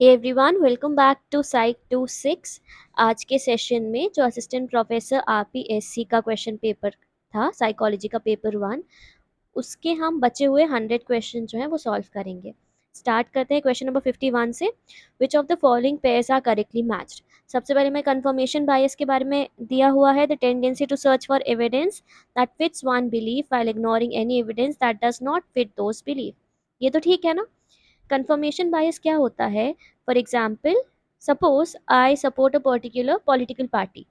Hey everyone, welcome back to psych 26। आज के session में जो असिस्टेंट प्रोफेसर आरपीएससी का क्वेश्चन पेपर था, साइकोलॉजी का पेपर 1, उसके हम बचे हुए 100 क्वेश्चन जो हैं वो सॉल्व करेंगे। स्टार्ट करते हैं क्वेश्चन नंबर 51 से। Which of the following pairs are correctly matched. सबसे पहले मैं कंफर्मेशन बायस के बारे में दिया हुआ है, the tendency to search for evidence that fits one belief while ignoring any evidence that does not fit those belief. ये तो ठीक है ना। कंफर्मेशन बायस क्या होता है? For example, suppose I support a particular political party.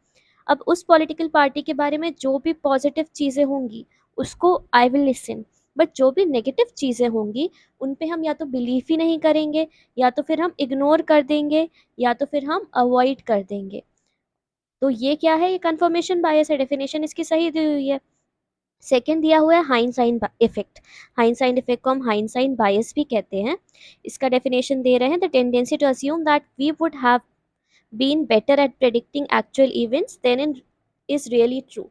अब उस पॉलिटिकल पार्टी के बारे में जो भी पॉजिटिव चीज़ें होंगी उसको आई विल लिसन, बट जो भी नेगेटिव चीज़ें होंगी उन पे हम या तो बिलीव ही नहीं करेंगे, या तो फिर हम इग्नोर कर देंगे, या तो फिर हम अवॉइड कर देंगे। तो ये क्या है? ये कंफर्मेशन बायस है। डेफिनेशन इसकी सही दी हुई है। सेकेंड दिया हुआ है हाइंडसाइड इफेक्ट। हाइंडसाइड इफेक्ट को हम हाइंडसाइड बायस भी कहते हैं। इसका डेफिनेशन दे रहे हैं, the tendency to assume that we would have been better at predicting actual events than in is really true.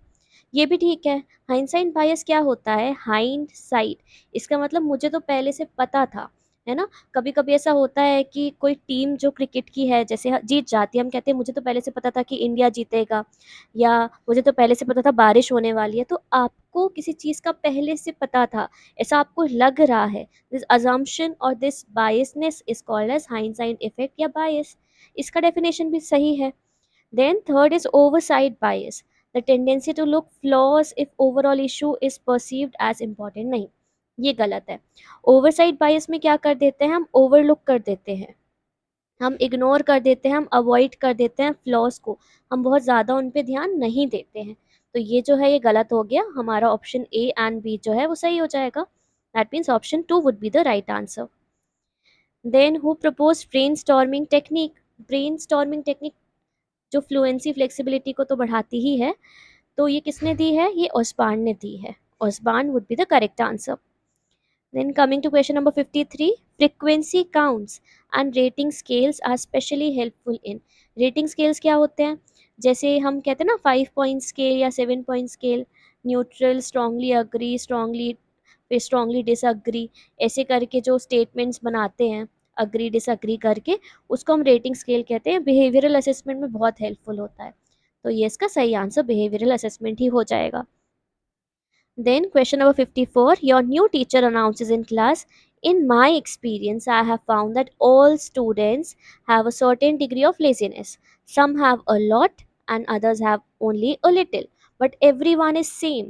ये भी ठीक है। हाइंडसाइड बायस क्या होता है? हाइंड साइड, इसका मतलब मुझे तो पहले से पता था, है ना। कभी कभी ऐसा होता है कि कोई टीम जो क्रिकेट की है जैसे जीत जाती है, हम कहते हैं मुझे तो पहले से पता था कि इंडिया जीतेगा, या मुझे तो पहले से पता था बारिश होने वाली है। तो आपको किसी चीज़ का पहले से पता था, ऐसा आपको लग रहा है। दिस अजम्पशन और this biasness is called as hindsight effect या बायस। इसका डेफिनेशन भी सही है। Then third is oversight bias, the tendency to look flaws if overall issue is perceived as important। नहीं, ये गलत है। ओवरसाइट बायस में क्या कर देते हैं? हम ओवरलुक कर देते हैं, हम इग्नोर कर देते हैं, हम अवॉइड कर देते हैं फ्लॉज को, हम बहुत ज़्यादा उन पे ध्यान नहीं देते हैं। तो ये जो है ये गलत हो गया। हमारा ऑप्शन ए एंड बी जो है वो सही हो जाएगा। That means option 2 would be the right answer. Then who propose brain storming technique. Brain storming technique जो फ्लुएंसी फ्लेक्सिबिलिटी को तो बढ़ाती ही है, तो ये किसने दी है? ये ओसबार्न ने दी है। Osborn would be the correct answer. Then coming to question number 53, frequency counts and rating scales are specially helpful in। rating scales क्या होते हैं? जैसे हम कहते हैं ना 5 point scale या 7 point scale, neutral, strongly agree, strongly, फिर स्ट्रांगली डिसअग्री, ऐसे करके जो स्टेटमेंट्स बनाते हैं अग्री डिसअग्री करके, उसको हम रेटिंग स्केल कहते हैं। बिहेवियरल असेसमेंट में बहुत हेल्पफुल होता है। तो ये इसका सही आंसर बिहेवियरल असेसमेंट ही हो जाएगा। Then question number 54, your new teacher announces in class, in my experience, I have found that all students have a certain degree of laziness. Some have a lot and others have only a little, but everyone is same.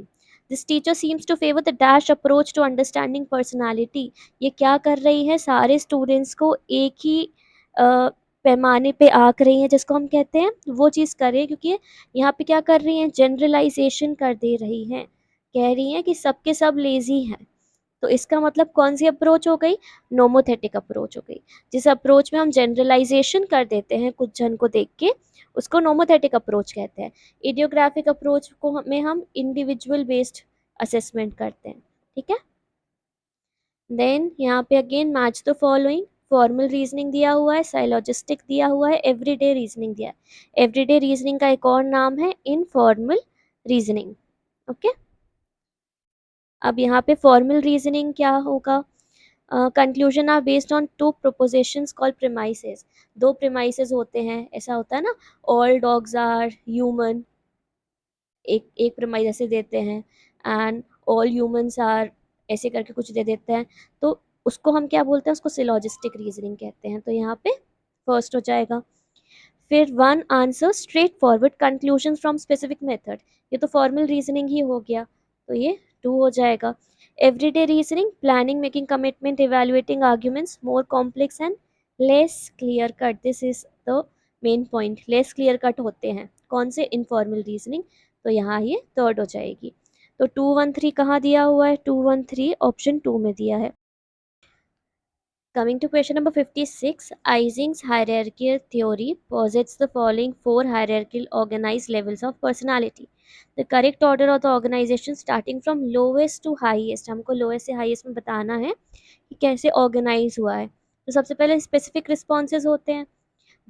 This teacher seems to favor the dash approach to understanding personality। ये क्या कर रही है? सारे students को एक ही पैमाने पे आंक रही है, जिसको हम कहते हैं वो चीज़ कर रही है, क्योंकि यहाँ पे क्या कर रही हैं? जनरलाइजेशन कर दे रही हैं। कह रही हैं कि सबके सब लेजी हैं। तो इसका मतलब कौन सी अप्रोच हो गई? नोमोथेटिक अप्रोच हो गई। जिस अप्रोच में हम जनरलाइजेशन कर देते हैं कुछ जन को देख के, उसको नोमोथेटिक अप्रोच कहते हैं। इडियोग्राफिक अप्रोच को में हम इंडिविजुअल बेस्ड असेसमेंट करते हैं। ठीक है। देन यहाँ पे again match the following. Formal reasoning दिया हुआ है, साइलॉजिस्टिक दिया हुआ है, एवरीडे रीजनिंग दिया है। एवरीडे रीजनिंग का एक और नाम है इनफॉर्मल रीजनिंग। ओके। अब यहाँ पे फॉर्मल रीजनिंग क्या होगा? Conclusion are based on two propositions called premises. दो प्रेमाइसेस होते हैं, ऐसा होता है ना, ऑल डॉग्स आर ह्यूमन, एक एक प्रेमाइस ऐसे देते हैं, एंड ऑल ह्यूमंस आर ऐसे करके कुछ दे देते हैं। तो उसको हम क्या बोलते हैं? उसको सिलॉजिस्टिक रीजनिंग कहते हैं। तो यहाँ पे फर्स्ट हो जाएगा। फिर one answer straight forward conclusion from specific method, ये तो फॉर्मल रीजनिंग ही हो गया, तो ये 2 हो जाएगा। Everyday reasoning, planning, making commitment, evaluating arguments, more complex and less clear cut. This is the main point, less clear cut होते हैं कौन से? Informal reasoning. तो यहाँ ये थर्ड हो जाएगी। तो 213 कहाँ दिया हुआ है? 213 ऑप्शन 2 में दिया है। Coming to question number 56, Ising's hierarchical theory posits the following 4 hierarchical organized levels of personality. The correct order of the organization starting from lowest to highest, हमको lowest से highest में बताना है कि कैसे organize हुआ है। तो सबसे पहले specific responses होते हैं,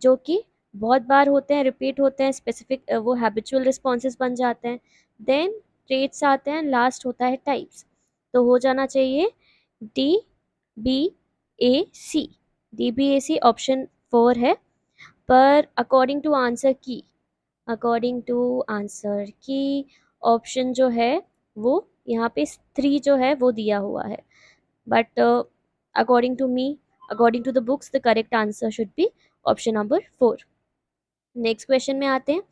जो कि बहुत बार होते हैं, repeat होते हैं, specific वो habitual responses बन जाते हैं। Then traits आते हैं, last होता है types। तो हो जाना चाहिए D B A C, DBAC option 4 है, पर अकॉर्डिंग टू आंसर की ऑप्शन जो है वो यहाँ पे 3 जो है वो दिया हुआ है, but according to me, according to the books, the correct answer should be option number 4. Next question में आते हैं.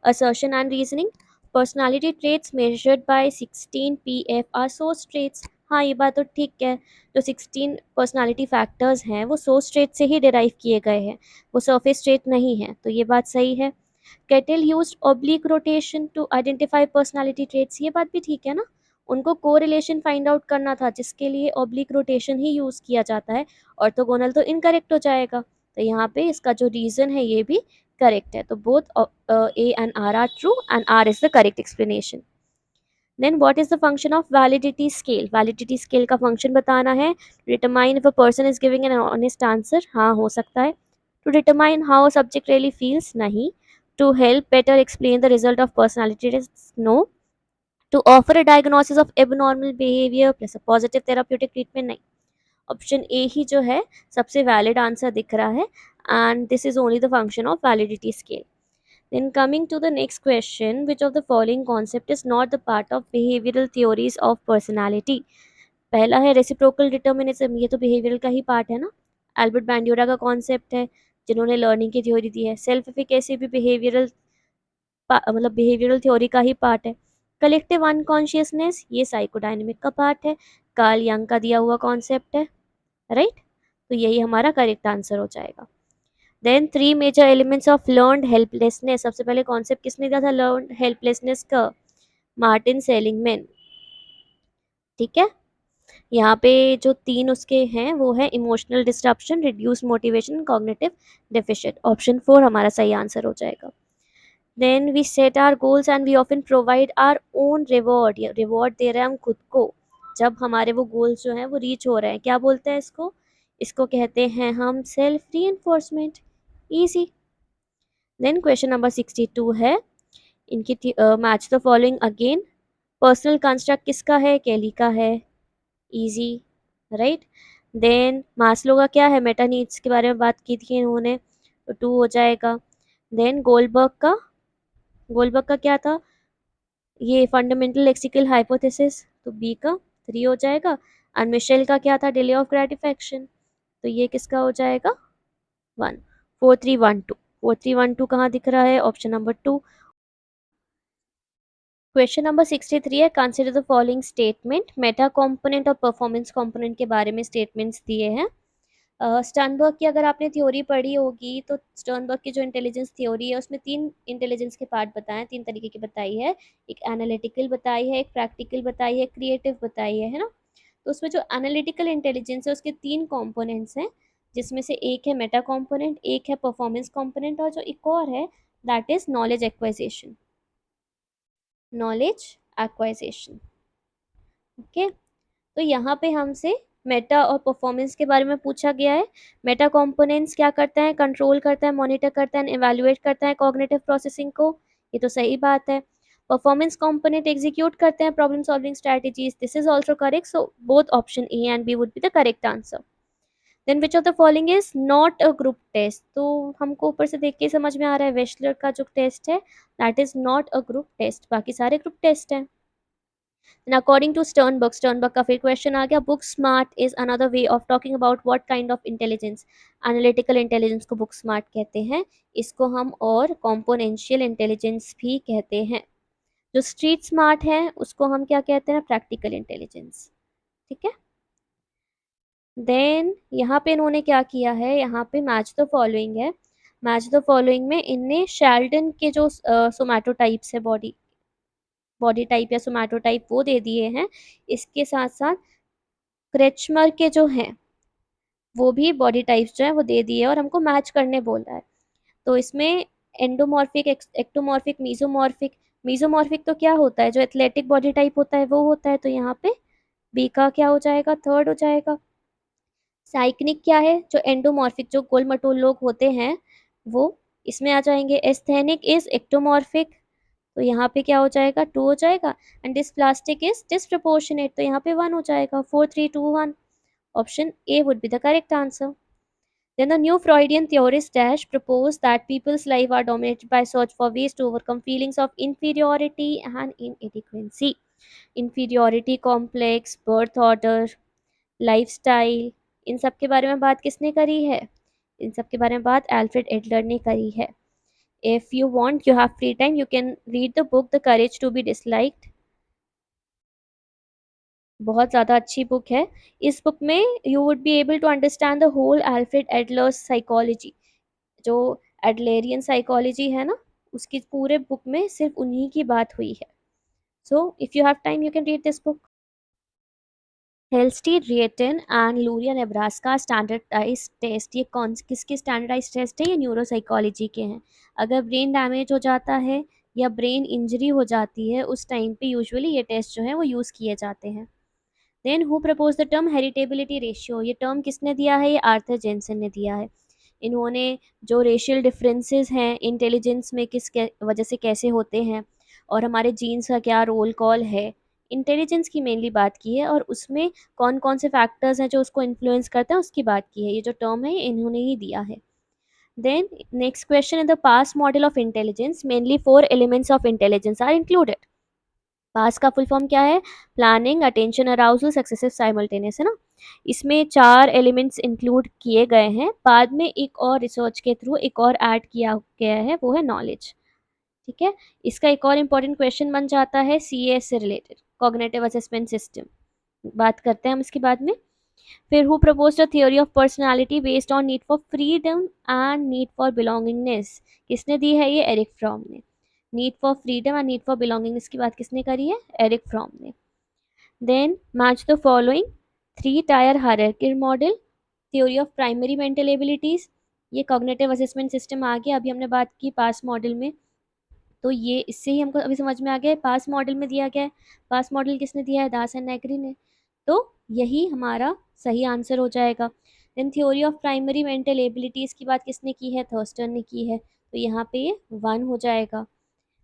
Assertion and reasoning. Personality traits measured by 16 PF are source traits. हाँ, ये बात तो ठीक है. जो 16 पर्सनालिटी फैक्टर्स हैं वो सोर्स ट्रेट से ही डिराइव किए गए हैं, वो सरफेस ट्रेट नहीं है, तो ये बात सही है. Cattell used oblique rotation to identify personality traits. ये बात भी ठीक है ना, उनको कोरिलेशन फाइंड आउट करना था जिसके लिए ऑब्लिक रोटेशन ही यूज किया जाता है. ऑर्थोगोनल तो इनकरेक्ट हो जाएगा, तो यहाँ पे इसका जो रीजन है ये भी करेक्ट है. तो both A and R R true and R is the correct explanation. Then what is the function of validity scale. Validity scale का फंक्शन बताना है. Determine if a person is giving an honest answer. हाँ, हो सकता है. To determine how subject really feels. नहीं. To help better explain the result of personality test. No. To offer a diagnosis of abnormal behaviour plus a positive therapeutic treatment. नहीं. Option A ही जो है सबसे valid answer दिख रहा है, and this is only the function of validity scale. Then coming to the next question, which of the following concept is not the part of behavioral theories of personality? पहला है reciprocal determinism. ये तो behavioral का ही part है ना. Albert बैंड्यूरा का concept है जिन्होंने लर्निंग की थ्योरी दी है. सेल्फ एफिकेसी भी बिहेवियरल थ्योरी का ही पार्ट है. कलेक्टिव अनकॉन्शियसनेस ये साइकोडायनेमिक का पार्ट है. कार्ल यंग का दिया हुआ कॉन्सेप्ट है, राइट. तो यही हमारा करेक्ट आंसर हो जाएगा. Then 3 major elements of learned helplessness. सबसे पहले कॉन्सेप्ट किसने दिया था लर्नड हेल्पलेसनेस का? Martin Seligman. ठीक है. यहाँ पे जो 3 उसके हैं वो है emotional disruption, reduce motivation, cognitive deficient. Option 4 हमारा सही आंसर हो जाएगा. Then we set our goals and we often provide our own reward. Reward दे रहे हैं हम खुद को जब हमारे वो गोल्स जो हैं वो रीच हो रहे हैं. क्या बोलते हैं इसको? इसको कहते हैं हम self reinforcement. Easy. Then question number 62 है. इनकी match the following again. Personal construct किसका है? केली का है. Easy, right. देन मास्लो का क्या है? मेटा नीड्स के बारे में बात की थी इन्होंने, तो 2 हो जाएगा. देन गोलबर्ग का क्या था? ये फंडामेंटल लेक्सिकल हाइपोथेसिस, तो बी का 3 हो जाएगा. एंड मिशेल का क्या था? डिले ऑफ ग्रेटिफिकेशन, तो ये किसका हो जाएगा? 1. 4312. 4312 कहाँ दिख रहा है? Option number 2. क्वेश्चन नंबर 63 है. Consider the following statement. Meta component और परफॉर्मेंस कंपोनेंट के बारे में स्टेटमेंट्स दिए हैं. स्टर्नबर्ग की अगर आपने थ्योरी पढ़ी होगी तो स्टर्नबर्ग की जो इंटेलिजेंस थ्योरी है उसमें 3 इंटेलिजेंस के पार्ट बताए, 3 तरीके की बताई है. एक एनालिटिकल बताई है, एक प्रैक्टिकल बताई है, क्रिएटिव बताई है ना. तो उसमें जो एनालिटिकल इंटेलिजेंस है उसके 3 कंपोनेंट्स हैं, जिसमें से एक है मेटा कंपोनेंट, एक है परफॉर्मेंस कंपोनेंट, और जो एक और है that is knowledge acquisition. Okay. तो यहाँ पे हमसे मेटा और परफॉर्मेंस के बारे में पूछा गया है. मेटा कंपोनेंट्स क्या करता है? कंट्रोल करता है, मॉनिटर करता है, इवैल्यूएट करता है कॉग्निटिव प्रोसेसिंग को. ये तो सही बात है. परफॉर्मेंस कंपोनेंट एग्जीक्यूट करते हैं problem solving strategies. This is also correct. So both option A and B would be the correct answer. Then which of the following is not a group test. तो हमको ऊपर से देख के समझ में आ रहा है वेस्लर का जो टेस्ट है that is not a group test, बाकी सारे ग्रुप टेस्ट हैं. And according to Sternberg का फिर क्वेश्चन आ गया. Book smart is another way of talking about what kind of intelligence. Analytical intelligence को बुक स्मार्ट कहते हैं. इसको हम और कॉम्पोनेंशियल इंटेलिजेंस भी कहते हैं. जो स्ट्रीट स्मार्ट है उसको हम क्या कहते हैं? Practical intelligence. ठीक है. देन यहाँ पे इन्होंने क्या किया है, यहाँ पे मैच द फॉलोइंग है. मैच द फॉलोइंग में इनने शेल्डन के जो सोमैटोटाइप्स है, बॉडी टाइप या सोमैटोटाइप, वो दे दिए हैं. इसके साथ साथ क्रेचमर के जो हैं वो भी बॉडी टाइप्स जो है वो दे दिए और हमको मैच करने बोल रहा है. तो इसमें एंडोमॉर्फिक, एक्टोमॉर्फिक, मीजोमॉर्फिक. मीजोमॉर्फिक तो क्या होता है? जो एथलेटिक बॉडी टाइप होता है वो होता है, तो यहाँ पे बी का क्या हो जाएगा? 3rd हो जाएगा. साइक्निक क्या है? जो एंडोमॉर्फिक, जो गोल मटोल लोग होते हैं वो इसमें आ जाएंगे. एस्थेनिक इज एक्टोमॉर्फिक, तो यहाँ पे क्या हो जाएगा? 2 हो जाएगा. एंड डिस्प्लास्टिक इज डिस्प्रपोर्शनेट, तो यहाँ पे 1 हो जाएगा. 4 3 2 1. Option A would be the correct answer. Then the new Freudian theorist Dash proposed that people's lives are dominated by search for ways to overcome feelings of inferiority and inadequacy. Inferiority complex, birth order, lifestyle, इन सब के बारे में बात किसने करी है? इन सब के बारे में बात एल्फ्रेड एडलर ने करी है. If you want you have free time you can read the book the courage to be disliked. बहुत ज़्यादा अच्छी बुक है. इस बुक में you would be able to understand the whole Alfred Adler's psychology. जो एडलेरियन साइकोलॉजी है ना, उसकी पूरे बुक में सिर्फ उन्हीं की बात हुई है. So if you have time you can read this book. Halstead, Reitan and Luria Nebraska standardize test. ये कौन किसके स्टैंडर्डाइज टेस्ट है? ये न्यूरोसाइकोलॉजी के हैं. अगर ब्रेन डैमेज हो जाता है या ब्रेन इंजरी हो जाती है उस टाइम पे यूजुअली ये टेस्ट जो है वो यूज़ किए जाते हैं. Then who propose the term heritability ratio. ये टर्म किसने दिया है? ये आर्थर जेनसन ने दिया है. इन्होंने जो रेशियल डिफरेंसेस हैं इंटेलिजेंस में किस वजह से कैसे होते हैं और हमारे जीन्स का क्या रोल कॉल है, इंटेलिजेंस की मेनली बात की है और उसमें कौन कौन से फैक्टर्स हैं जो उसको इन्फ्लुएंस करते हैं उसकी बात की है. ये जो टर्म है इन्होंने ही दिया है. Then next question, in the PASS model of intelligence mainly 4 elements of intelligence are included. PASS का फुल फॉर्म क्या है? Planning, attention, arousal, successive, simultaneous, है ना. इसमें 4 एलिमेंट्स इंक्लूड किए गए हैं. बाद में एक और रिसर्च के थ्रू एक और ऐड किया गया है, वो है नॉलेज. ठीक है. इसका एक और इम्पॉर्टेंट क्वेश्चन बन जाता है सीएस से रिलेटेड, कॉग्निटिव असेसमेंट सिस्टम. बात करते हैं हम इसके बाद में. फिर who proposed a theory of personality based on need for freedom and need for belongingness. किसने दी है? ये एरिक फ्रॉम ने. Need for freedom and need for belongingness की बात किसने करी है? एरिक फ्रॉम ने. Then match the following. 3 tier hierarchy model, theory of primary mental abilities. ये कॉग्निटिव असेसमेंट सिस्टम आ गया. अभी हमने बात की पास मॉडल में, तो ये इससे ही हमको अभी समझ में आ गया है पास मॉडल में दिया गया है. पास मॉडल किसने दिया है? दास एंड नेगरी ने. तो यही हमारा सही आंसर हो जाएगा. Then theory of primary mental abilities की बात किसने की है? थर्स्टन ने की है. तो यहाँ पे ये 1 हो जाएगा.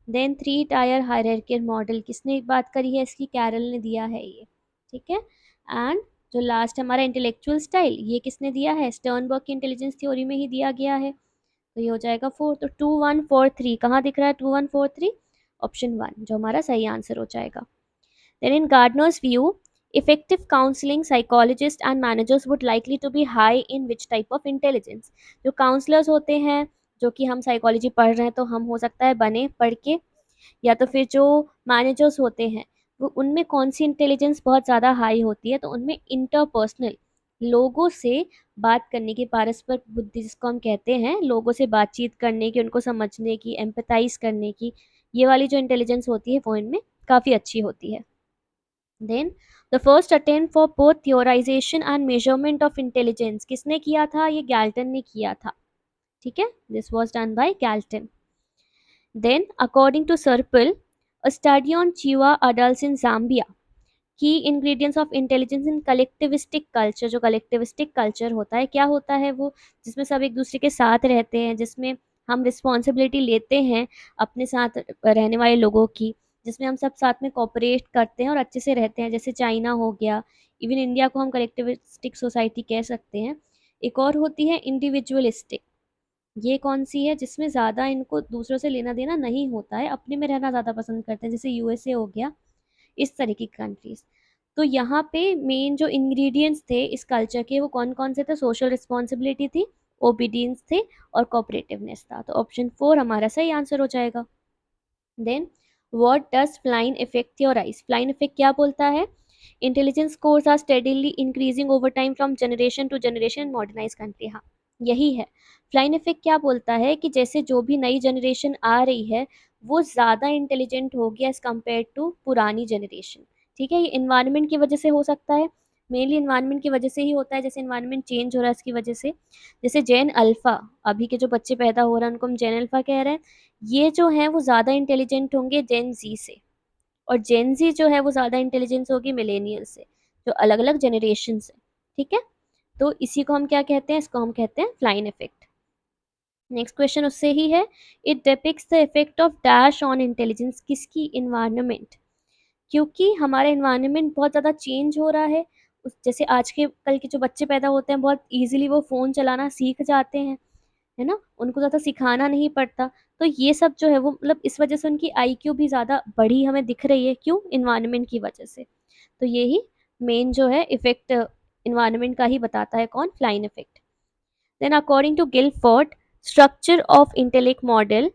देन 3 टायर हायरार्कियल मॉडल किसने बात करी है? इसकी कैरल ने दिया है ये. ठीक है. एंड जो लास्ट हमारा इंटेलेक्चुअल स्टाइल, ये किसने दिया है? स्टर्नबर्ग की इंटेलिजेंस थ्योरी में ही दिया गया है. तो ये हो जाएगा 4. तो 2 1 4 3 कहाँ दिख रहा है? 2 1 4 3 ऑप्शन 1 जो हमारा सही आंसर हो जाएगा. Then in Gardner's view, effective counseling psychologists and managers would likely to be high in which type of intelligence. जो काउंसलर्स होते हैं, जो कि हम साइकोलॉजी पढ़ रहे हैं तो हम हो सकता है बने पढ़ के, या तो फिर जो मैनेजर्स होते हैं वो उनमें कौन सी इंटेलिजेंस बहुत ज़्यादा हाई होती है? तो उनमें इंटरपर्सनल, लोगों से बात करने की, पारस्परिक बुद्धि जिसको हम कहते हैं, लोगों से बातचीत करने की, उनको समझने की, एम्पैथाइज करने की, ये वाली जो इंटेलिजेंस होती है वो इनमें काफ़ी अच्छी होती है. Then the first attempt for both theorization and measurement of intelligence किसने किया था? ये गैल्टन ने किया था. ठीक है. This was done by Galton. Then according to Serpell, a study on Chewa adults in Zambia, key ingredients of intelligence in collectivistic culture. जो कलेक्टिविस्टिक कल्चर होता है, क्या होता है वो? जिसमें सब एक दूसरे के साथ रहते हैं, जिसमें हम रिस्पॉन्सिबिलिटी लेते हैं अपने साथ रहने वाले लोगों की, जिसमें हम सब साथ में कोऑपरेट करते हैं और अच्छे से रहते हैं. जैसे चाइना हो गया, इवन इंडिया को हम कलेक्टिविस्टिक सोसाइटी कह सकते हैं. एक और होती है इंडिविजुअलिस्टिक. ये कौन सी है? जिसमें ज़्यादा इनको दूसरों से लेना देना नहीं होता है, अपने में रहना ज़्यादा पसंद करते हैं, जैसे यूएसए हो गया, इस तरह की कंट्रीज. तो यहाँ पे मेन जो इंग्रेडिएंट्स थे इस कल्चर के वो कौन कौन से थे? सोशल रिस्पॉन्सिबिलिटी थी, ओबीडियंस थे और कोऑपरेटिवनेस था. तो ऑप्शन 4 हमारा सही आंसर हो जाएगा. Then what does Flynn effect theorize. Flynn effect क्या बोलता है? Intelligence scores are steadily increasing over time from generation to generation in modernize country. हाँ, यही है. फ्लाइन इफेक्ट क्या बोलता है कि जैसे जो भी नई जनरेशन आ रही है वो ज़्यादा इंटेलिजेंट हो गया एज़ कम्पेयर टू पुरानी जनरेशन. ठीक है. ये इन्वायरमेंट की वजह से हो सकता है, मेनली इन्वायरमेंट की वजह से ही होता है. जैसे इन्वायरमेंट चेंज हो रहा है इसकी वजह से. जैसे जेन अल्फ़ा, अभी के जो बच्चे पैदा हो रहे हैं उनको हम जेन अल्फ़ा कह रहे हैं. ये जो हैं वो ज़्यादा इंटेलिजेंट होंगे जेन ज़ी से, और जेन ज़ी जो है वो ज़्यादा इंटेलिजेंस होगी मिलेनियल से, जो अलग अलग जनरेशन से. ठीक है. तो इसी को हम क्या कहते हैं? इसको हम कहते हैं फ्लाइन इफेक्ट. नेक्स्ट क्वेश्चन उससे ही है. It depicts the effect of dash on intelligence. किसकी? इन्वायरमेंट. क्योंकि हमारा इन्वायरमेंट बहुत ज़्यादा चेंज हो रहा है, जैसे आज के कल के जो बच्चे पैदा होते हैं बहुत ईजिली वो फ़ोन चलाना सीख जाते हैं, है ना? उनको ज़्यादा सिखाना नहीं पड़ता। तो ये सब जो है वो मतलब इस वजह से उनकी आईक्यू भी ज़्यादा बढ़ी हमें दिख रही है। क्यों? एनवायरनमेंट की वजह से। तो यही मेन जो है इफ़ेक्ट एनवायरनमेंट का ही बताता है। कौन? Flynn effect. Then according to Guilford, structure of intellect model,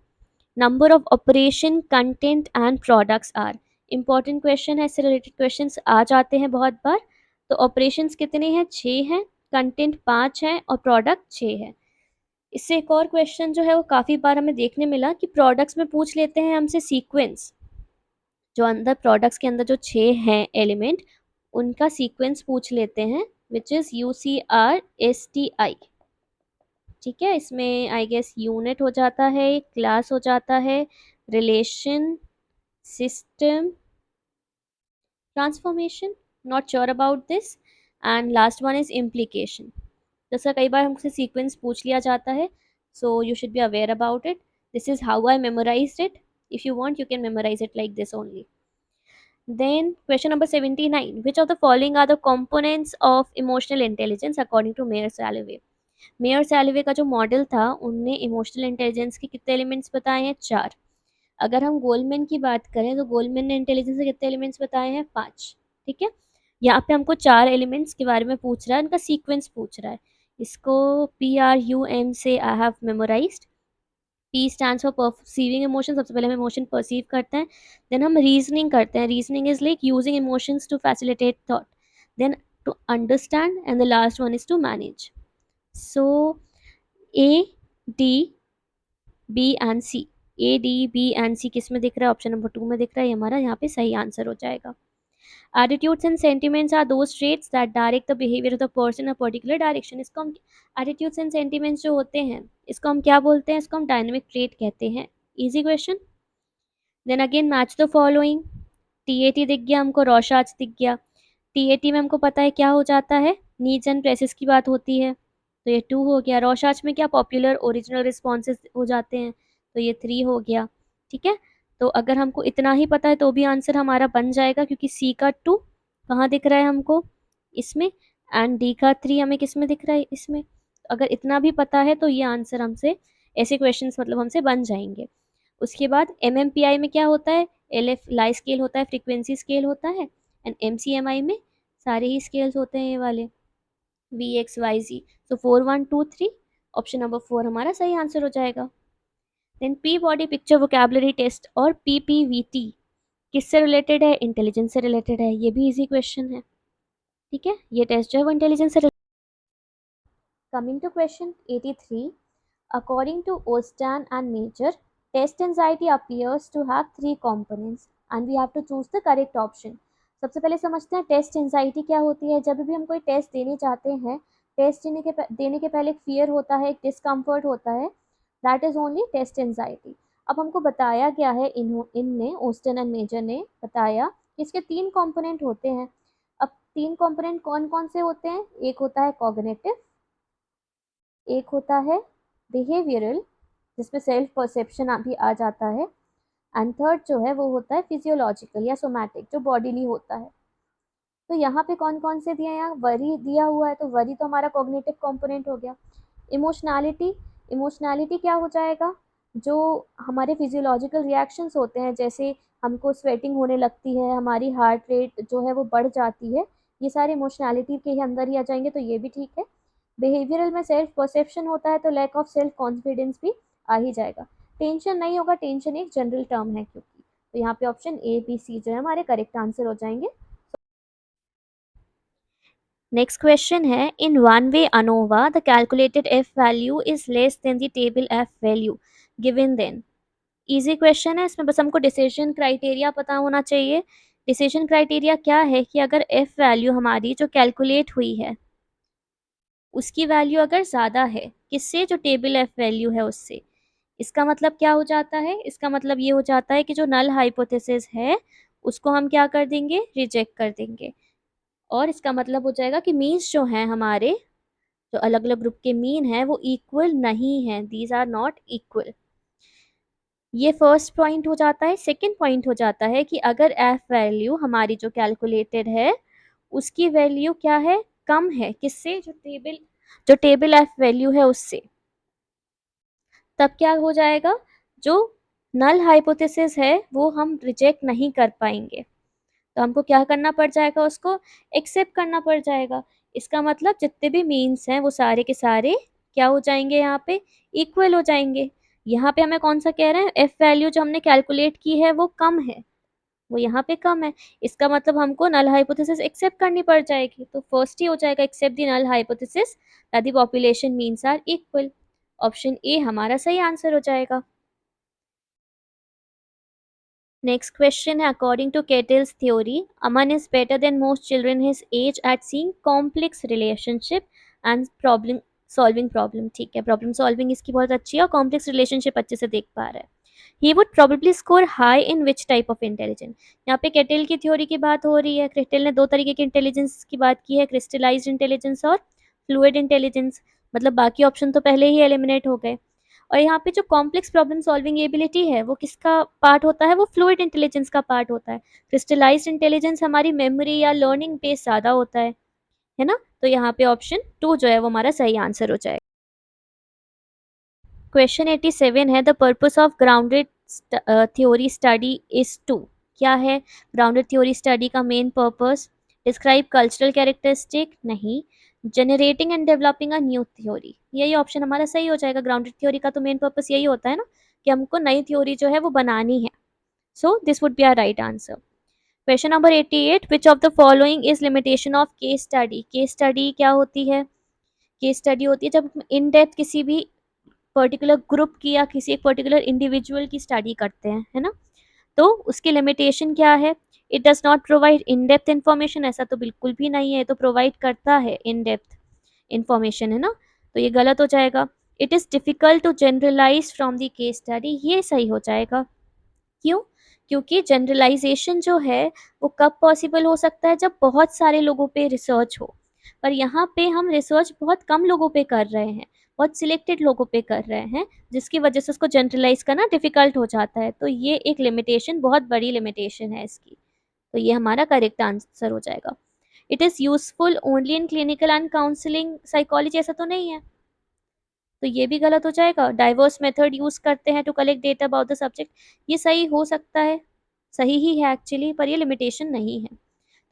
number of operation, content and products are. Important question है, इससे रिलेटेड क्वेश्चंस आ जाते हैं बहुत बार। तो ऑपरेशंस कितने हैं? 6 हैं, कंटेंट 5 हैं और प्रोडक्ट 6 है। इससे एक और क्वेश्चन जो है वो काफ़ी बार हमें देखने मिला कि प्रोडक्ट्स में पूछ लेते हैं हमसे सीक्वेंस, जो अंदर प्रोडक्ट्स के अंदर जो 6 हैं एलिमेंट, उनका सीक्वेंस पूछ लेते हैं, विच इज़ UCRSTI। ठीक है, इसमें आई गेस यूनिट हो जाता है, क्लास हो जाता है, relation, system, transformation, not sure about this, and last one is implication. जैसा कई बार हमसे सीक्वेंस पूछ लिया जाता है, so you should be aware about it. This is how I memorise it. If you want, you can memorize it like this only. Then question number 79, which of the following are the components of emotional intelligence according to Mayer Salovey? Mayer Salovey का जो model था उनने emotional intelligence के कितने elements बताए हैं? 4। अगर हम गोलमैन की बात करें तो गोलमैन ने इंटेलिजेंस के कितने एलिमेंट्स बताए हैं? 5। ठीक है, यहाँ पे हमको 4 एलिमेंट्स के बारे में पूछ रहा है, उनका सीक्वेंस पूछ रहा है। इसको PRUM से I have memorised. P stands for perceiving emotion, सबसे पहले हम इमोशन परसीव करते हैं, देन हम रीजनिंग करते हैं। Reasoning is like using emotions to facilitate thought, then to understand, and the last one is to manage. So A, D, B and C, A, D, B and C किस में दिख रहा है? Option number 2 में दिख रहा है, हमारा यहाँ पे सही आंसर हो जाएगा। Attitudes and sentiments are those traits that direct the behavior of the person in a particular direction. इसको हम attitudes and sentiments जो होते हैं, इसको हम क्या बोलते हैं? इसको हम डायनेमिक ट्रेट कहते हैं। Easy question. Then again match the following. TAT दिख गया हमको, रोशाच दिख गया। TAT में हमको पता है क्या हो जाता है? नीड्स एंड प्रेसेस की बात होती है, तो ये 2 हो गया। रोशाच में क्या? पॉपुलर ओरिजिनल रिस्पॉन्सेज हो जाते हैं, तो ये 3 हो गया। ठीक है, तो अगर हमको इतना ही पता है तो भी आंसर हमारा बन जाएगा, क्योंकि C का 2 कहाँ दिख रहा है हमको? इसमें, एंड D का 3 हमें किस में दिख रहा है? इसमें। अगर इतना भी पता है तो ये आंसर हमसे, ऐसे क्वेश्चंस मतलब हमसे बन जाएंगे। उसके बाद MMPI में क्या होता है? LF लाई स्केल होता है, फ्रीक्वेंसी स्केल होता है, एंड MCMI में सारे ही स्केल्स होते हैं ये वाले, VXYZ। सो 4 1 2 3, ऑप्शन नंबर 4 हमारा सही आंसर हो जाएगा। Then Peabody picture vocabulary test और PPVT किससे रिलेटेड है? इंटेलिजेंस से रिलेटेड है। ये भी इजी क्वेश्चन है। ठीक है, ये टेस्ट जो है वो इंटेलिजेंस से। Coming to question 83, according to Ostan and Major, test anxiety appears to have 3 components and we have to choose the correct option. सबसे पहले समझते हैं टेस्ट एंजाइटी क्या होती है। जब भी हम कोई टेस्ट देने चाहते हैं, टेस्ट देने के पहले एक फियर होता है, एक डिस्कम्फर्ट होता है, that is only test anxiety. अब हमको बताया गया है, इनने ओस्टन एंड मेजर ने बताया कि इसके 3 कंपोनेंट होते हैं। अब 3 कंपोनेंट कौन कौन से होते हैं? एक होता है कॉग्निटिव, एक होता है बिहेवियरल, जिसमें सेल्फ परसेप्शन भी आ जाता है, एंड थर्ड जो है वो होता है फिजियोलॉजिकल या सोमैटिक, जो बॉडीली होता है। तो यहाँ पे कौन कौन से दिए हैं? यहाँ वरी दिया हुआ है, तो वरी तो हमारा कॉग्निटिव कंपोनेंट हो गया। इमोशनैलिटी, इमोशनैलिटी क्या हो जाएगा? जो हमारे फिजियोलॉजिकल रिएक्शंस होते हैं, जैसे हमको स्वेटिंग होने लगती है, हमारी हार्ट रेट जो है वो बढ़ जाती है, ये सारे इमोशनैलिटी के ही अंदर ही आ जाएंगे, तो ये भी ठीक है। बिहेवियरल में सेल्फ परसेप्शन होता है, तो लैक ऑफ सेल्फ कॉन्फिडेंस भी आ ही जाएगा। टेंशन नहीं होगा, टेंशन एक जनरल टर्म है क्योंकि, तो यहाँ पे ऑप्शन ABC जो है हमारे करेक्ट आंसर हो जाएंगे। नेक्स्ट क्वेश्चन है, in one way ANOVA the calculated F value is less than the table F value given then. Easy question है, इसमें बस हमको डिसीजन क्राइटेरिया पता होना चाहिए। डिसीजन क्राइटेरिया क्या है कि अगर F वैल्यू हमारी जो कैलकुलेट हुई है उसकी वैल्यू अगर ज़्यादा है, किससे? जो टेबल F वैल्यू है उससे। इसका मतलब क्या हो जाता है? इसका मतलब ये हो जाता है कि जो नल हाइपोथेसिस है उसको हम क्या कर देंगे? रिजेक्ट कर देंगे। और इसका मतलब हो जाएगा कि मीन्स जो हैं हमारे, जो अलग अलग ग्रुप के मीन हैं वो इक्वल नहीं हैं, दीज आर नॉट इक्वल। ये फर्स्ट पॉइंट हो जाता है। सेकंड पॉइंट हो जाता है कि अगर एफ वैल्यू हमारी जो कैलकुलेटेड है उसकी वैल्यू क्या है, कम है किससे, जो टेबल एफ वैल्यू है उससे, तब क्या हो जाएगा, जो नल हाइपोथेसिस है वो हम रिजेक्ट नहीं कर पाएंगे, तो हमको क्या करना पड़ जाएगा, उसको एक्सेप्ट करना पड़ जाएगा। इसका मतलब जितने भी मीन्स हैं वो सारे के सारे क्या हो जाएंगे, यहाँ पे इक्वल हो जाएंगे। यहाँ पे हमें कौन सा कह रहे हैं, एफ वैल्यू जो हमने कैलकुलेट की है वो कम है, वो यहाँ पे कम है, इसका मतलब हमको नल हाइपोथेसिस एक्सेप्ट करनी पड़ जाएगी। तो फर्स्ट ही हो जाएगा accept the null hypothesis that the population means are equal. Option A हमारा सही आंसर हो जाएगा। नेक्स्ट क्वेश्चन है, according to Cattell's theory a man is better than most children his age at seeing complex relationship and problem solving problem. ठीक है, problem solving इसकी बहुत अच्छी है और कॉम्प्लेक्स रिलेशनशिप अच्छे से देख पा रहा है। He would probably score high in which type of intelligence. यहाँ पे केटल की थ्योरी की बात हो रही है, केटल ने दो तरीके की इंटेलिजेंस की बात की है, क्रिस्टलाइज्ड इंटेलिजेंस और फ्लूइड इंटेलिजेंस, मतलब बाकी ऑप्शन तो पहले ही एलिमिनेट हो गए। और यहाँ पे जो कॉम्प्लेक्स प्रॉब्लम सॉल्विंग एबिलिटी है वो किसका पार्ट होता है, वो फ्लूइड इंटेलिजेंस का पार्ट होता है। क्रिस्टलाइज्ड इंटेलिजेंस हमारी मेमोरी या लर्निंग बेस ज़्यादा होता है ना, तो यहाँ पे ऑप्शन 2 जो है वो हमारा सही आंसर हो जाएगा। क्वेश्चन 87 है, the purpose of grounded theory study is to. क्या है ग्राउंडेड थ्योरी स्टडी का main purpose, describe cultural characteristic, नहीं, generating and developing a new theory, यही ऑप्शन हमारा सही हो जाएगा। ग्राउंडेड थ्योरी का तो मेन पर्पस यही होता है ना कि हमको नई थ्योरी जो है वो बनानी है, so this would be our right answer. Question number 88, which of the following is limitation of case study. Case study क्या होती है, केस स्टडी होती है जब इन डेप्थ किसी भी पर्टिकुलर ग्रुप की या किसी एक पर्टिकुलर इंडिविजुअल की स्टडी करते हैं, है ना, तो उसकी लिमिटेशन क्या है, it does not provide in depth information, ऐसा तो बिल्कुल भी नहीं है, तो प्रोवाइड करता है इन डेप्थ इन्फॉर्मेशन, है ना, तो ये गलत हो जाएगा। It is difficult to generalise from the case study, ये सही हो जाएगा। क्यों, क्योंकि जनरलाइजेशन जो है वो कब पॉसिबल हो सकता है, जब बहुत सारे लोगों पे रिसर्च हो, पर यहाँ पे हम रिसर्च बहुत कम लोगों पे कर रहे हैं, बहुत सिलेक्टेड लोगों पे कर रहे हैं, जिसकी वजह से उसको जनरलाइज करना डिफिकल्ट हो जाता है, तो ये एक लिमिटेशन, बहुत बड़ी लिमिटेशन है इसकी, तो ये हमारा करेक्ट आंसर हो जाएगा। It is useful only in clinical and counselling psychology, ऐसा तो नहीं है, तो ये भी गलत हो जाएगा। डाइवर्स मेथड यूज करते हैं to collect data about the subject, ये सही हो सकता है, सही ही है एक्चुअली, पर ये लिमिटेशन नहीं है,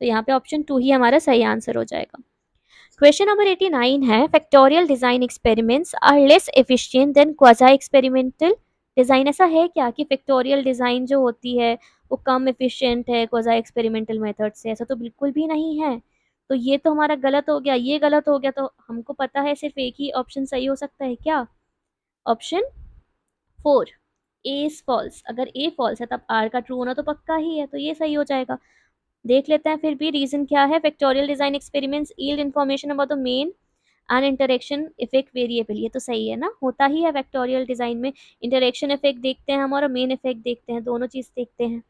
तो यहाँ पे ऑप्शन 2 ही हमारा सही आंसर हो जाएगा। क्वेश्चन नंबर 89 है, factorial design experiments are less efficient than quasi experimental design. ऐसा है क्या कि फैक्टोरियल डिजाइन जो होती है वो कम एफिशिएंट है क्वाजा एक्सपेरिमेंटल मेथड से, ऐसा तो बिल्कुल भी नहीं है, तो ये तो हमारा गलत हो गया, ये गलत हो गया, तो हमको पता है सिर्फ एक ही ऑप्शन सही हो सकता है, क्या, ऑप्शन 4, ए इज फॉल्स। अगर ए फॉल्स है तब आर का ट्रू होना तो पक्का ही है, तो ये सही हो जाएगा। देख लेते हैं फिर भी रीजन क्या है, factorial design experiments yield information about the main and interaction effect variable, ये तो सही है ना, होता ही है फैक्टोरियल डिजाइन में, इंटरेक्शन इफेक्ट देखते हैं हम और मेन इफेक्ट देखते हैं, दोनों चीज देखते हैं।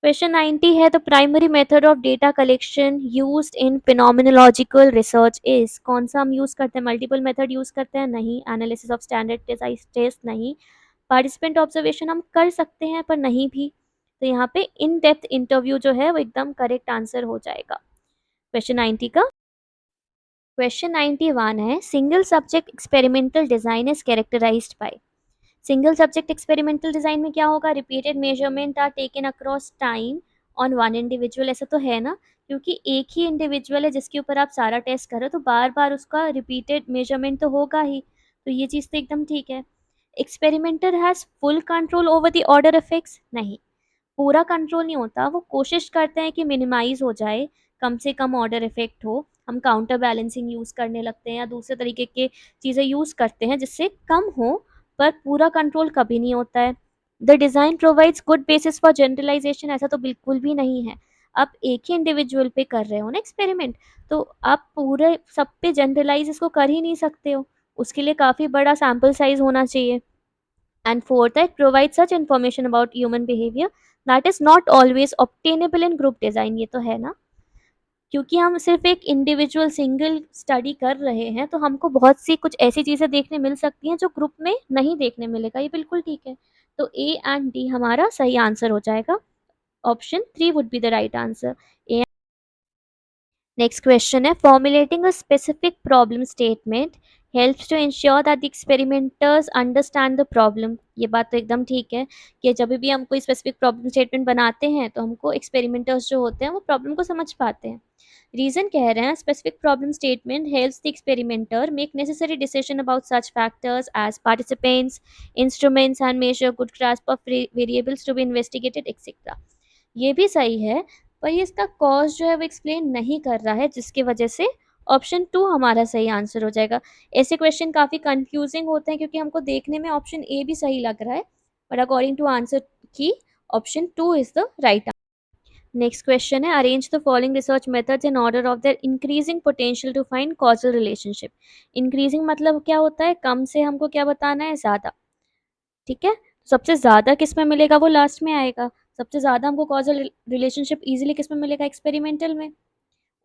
क्वेश्चन 90 है, the primary method of data collection used in phenomenological research is. कौन सा हम यूज करते हैं, मल्टीपल मेथड यूज करते हैं, नहीं, एनालिसिस ऑफ स्टैंडर्ड टेस्ट, नहीं, पार्टिसिपेंट ऑब्जर्वेशन हम कर सकते हैं पर नहीं भी, तो यहाँ पे इन डेप्थ इंटरव्यू जो है वो एकदम करेक्ट आंसर हो जाएगा क्वेश्चन 90 का। क्वेश्चन 91 है, single subject experimental design is characterised by. Single subject experimental design में क्या होगा, repeated measurement are taken across time on one individual, ऐसा तो है ना, क्योंकि एक ही इंडिविजुअल है जिसके ऊपर आप सारा टेस्ट कर रहे हो, तो बार बार उसका रिपीटेड मेजरमेंट तो होगा ही, तो ये चीज़ तो एकदम ठीक है। Experimenter has full control over the order effects, नहीं, पूरा कंट्रोल नहीं होता, वो कोशिश करते हैं कि मिनिमाइज हो जाए, कम से कम ऑर्डर इफेक्ट हो, हम काउंटर बैलेंसिंग यूज़ करने लगते हैं या दूसरे तरीके के चीज़ें यूज़ करते हैं जिससे कम हो, पर पूरा कंट्रोल कभी नहीं होता है। The design provides good basis for generalisation, ऐसा तो बिल्कुल भी नहीं है। आप एक ही इंडिविजुअल पे कर रहे हो ना एक्सपेरिमेंट, तो आप पूरे सब पे जनरलाइज इसको कर ही नहीं सकते हो, उसके लिए काफ़ी बड़ा सैम्पल साइज होना चाहिए। And fourth, that provides such information about human behavior that is not always obtainable in group design, ये तो है ना, क्योंकि हम सिर्फ एक इंडिविजुअल सिंगल स्टडी कर रहे हैं तो हमको बहुत सी कुछ ऐसी चीज़ें देखने मिल सकती हैं जो ग्रुप में नहीं देखने मिलेगा, ये बिल्कुल ठीक है, तो ए एंड डी हमारा सही आंसर हो जाएगा। Option 3 would be the right answer. A next question है, formulating a specific problem statement helps to ensure that the experimenters understand the problem. ये बात तो एकदम ठीक है कि जब भी हम कोई स्पेसिफिक प्रॉब्लम स्टेटमेंट बनाते हैं तो हमको एक्सपेरिमेंटर्स जो होते हैं वो प्रॉब्लम को समझ पाते हैं। रीजन कह रहे हैं, specific problem statement helps the experimenter make necessary decision about such factors as participants, instruments and measure good grasp of variables to be investigated etcetera. ये भी सही है, पर ये इसका कॉज जो है वो एक्सप्लेन नहीं कर रहा है, जिसकी वजह से ऑप्शन 2 हमारा सही आंसर हो जाएगा। ऐसे क्वेश्चन काफ़ी कंफ्यूजिंग होते हैं क्योंकि हमको देखने में ऑप्शन ए भी सही लग रहा है, बट अकॉर्डिंग टू आंसर की option 2 is the right. Next question है, arrange the following research methods in order of their increasing potential to find causal relationship. Increasing मतलब क्या होता है, कम से हमको क्या बताना है, ज़्यादा। ठीक है, सबसे ज़्यादा किस में मिलेगा वो लास्ट में आएगा। सबसे ज़्यादा हमको कॉजल रिलेशनशिप इजीली किस में मिलेगा, एक्सपेरिमेंटल में।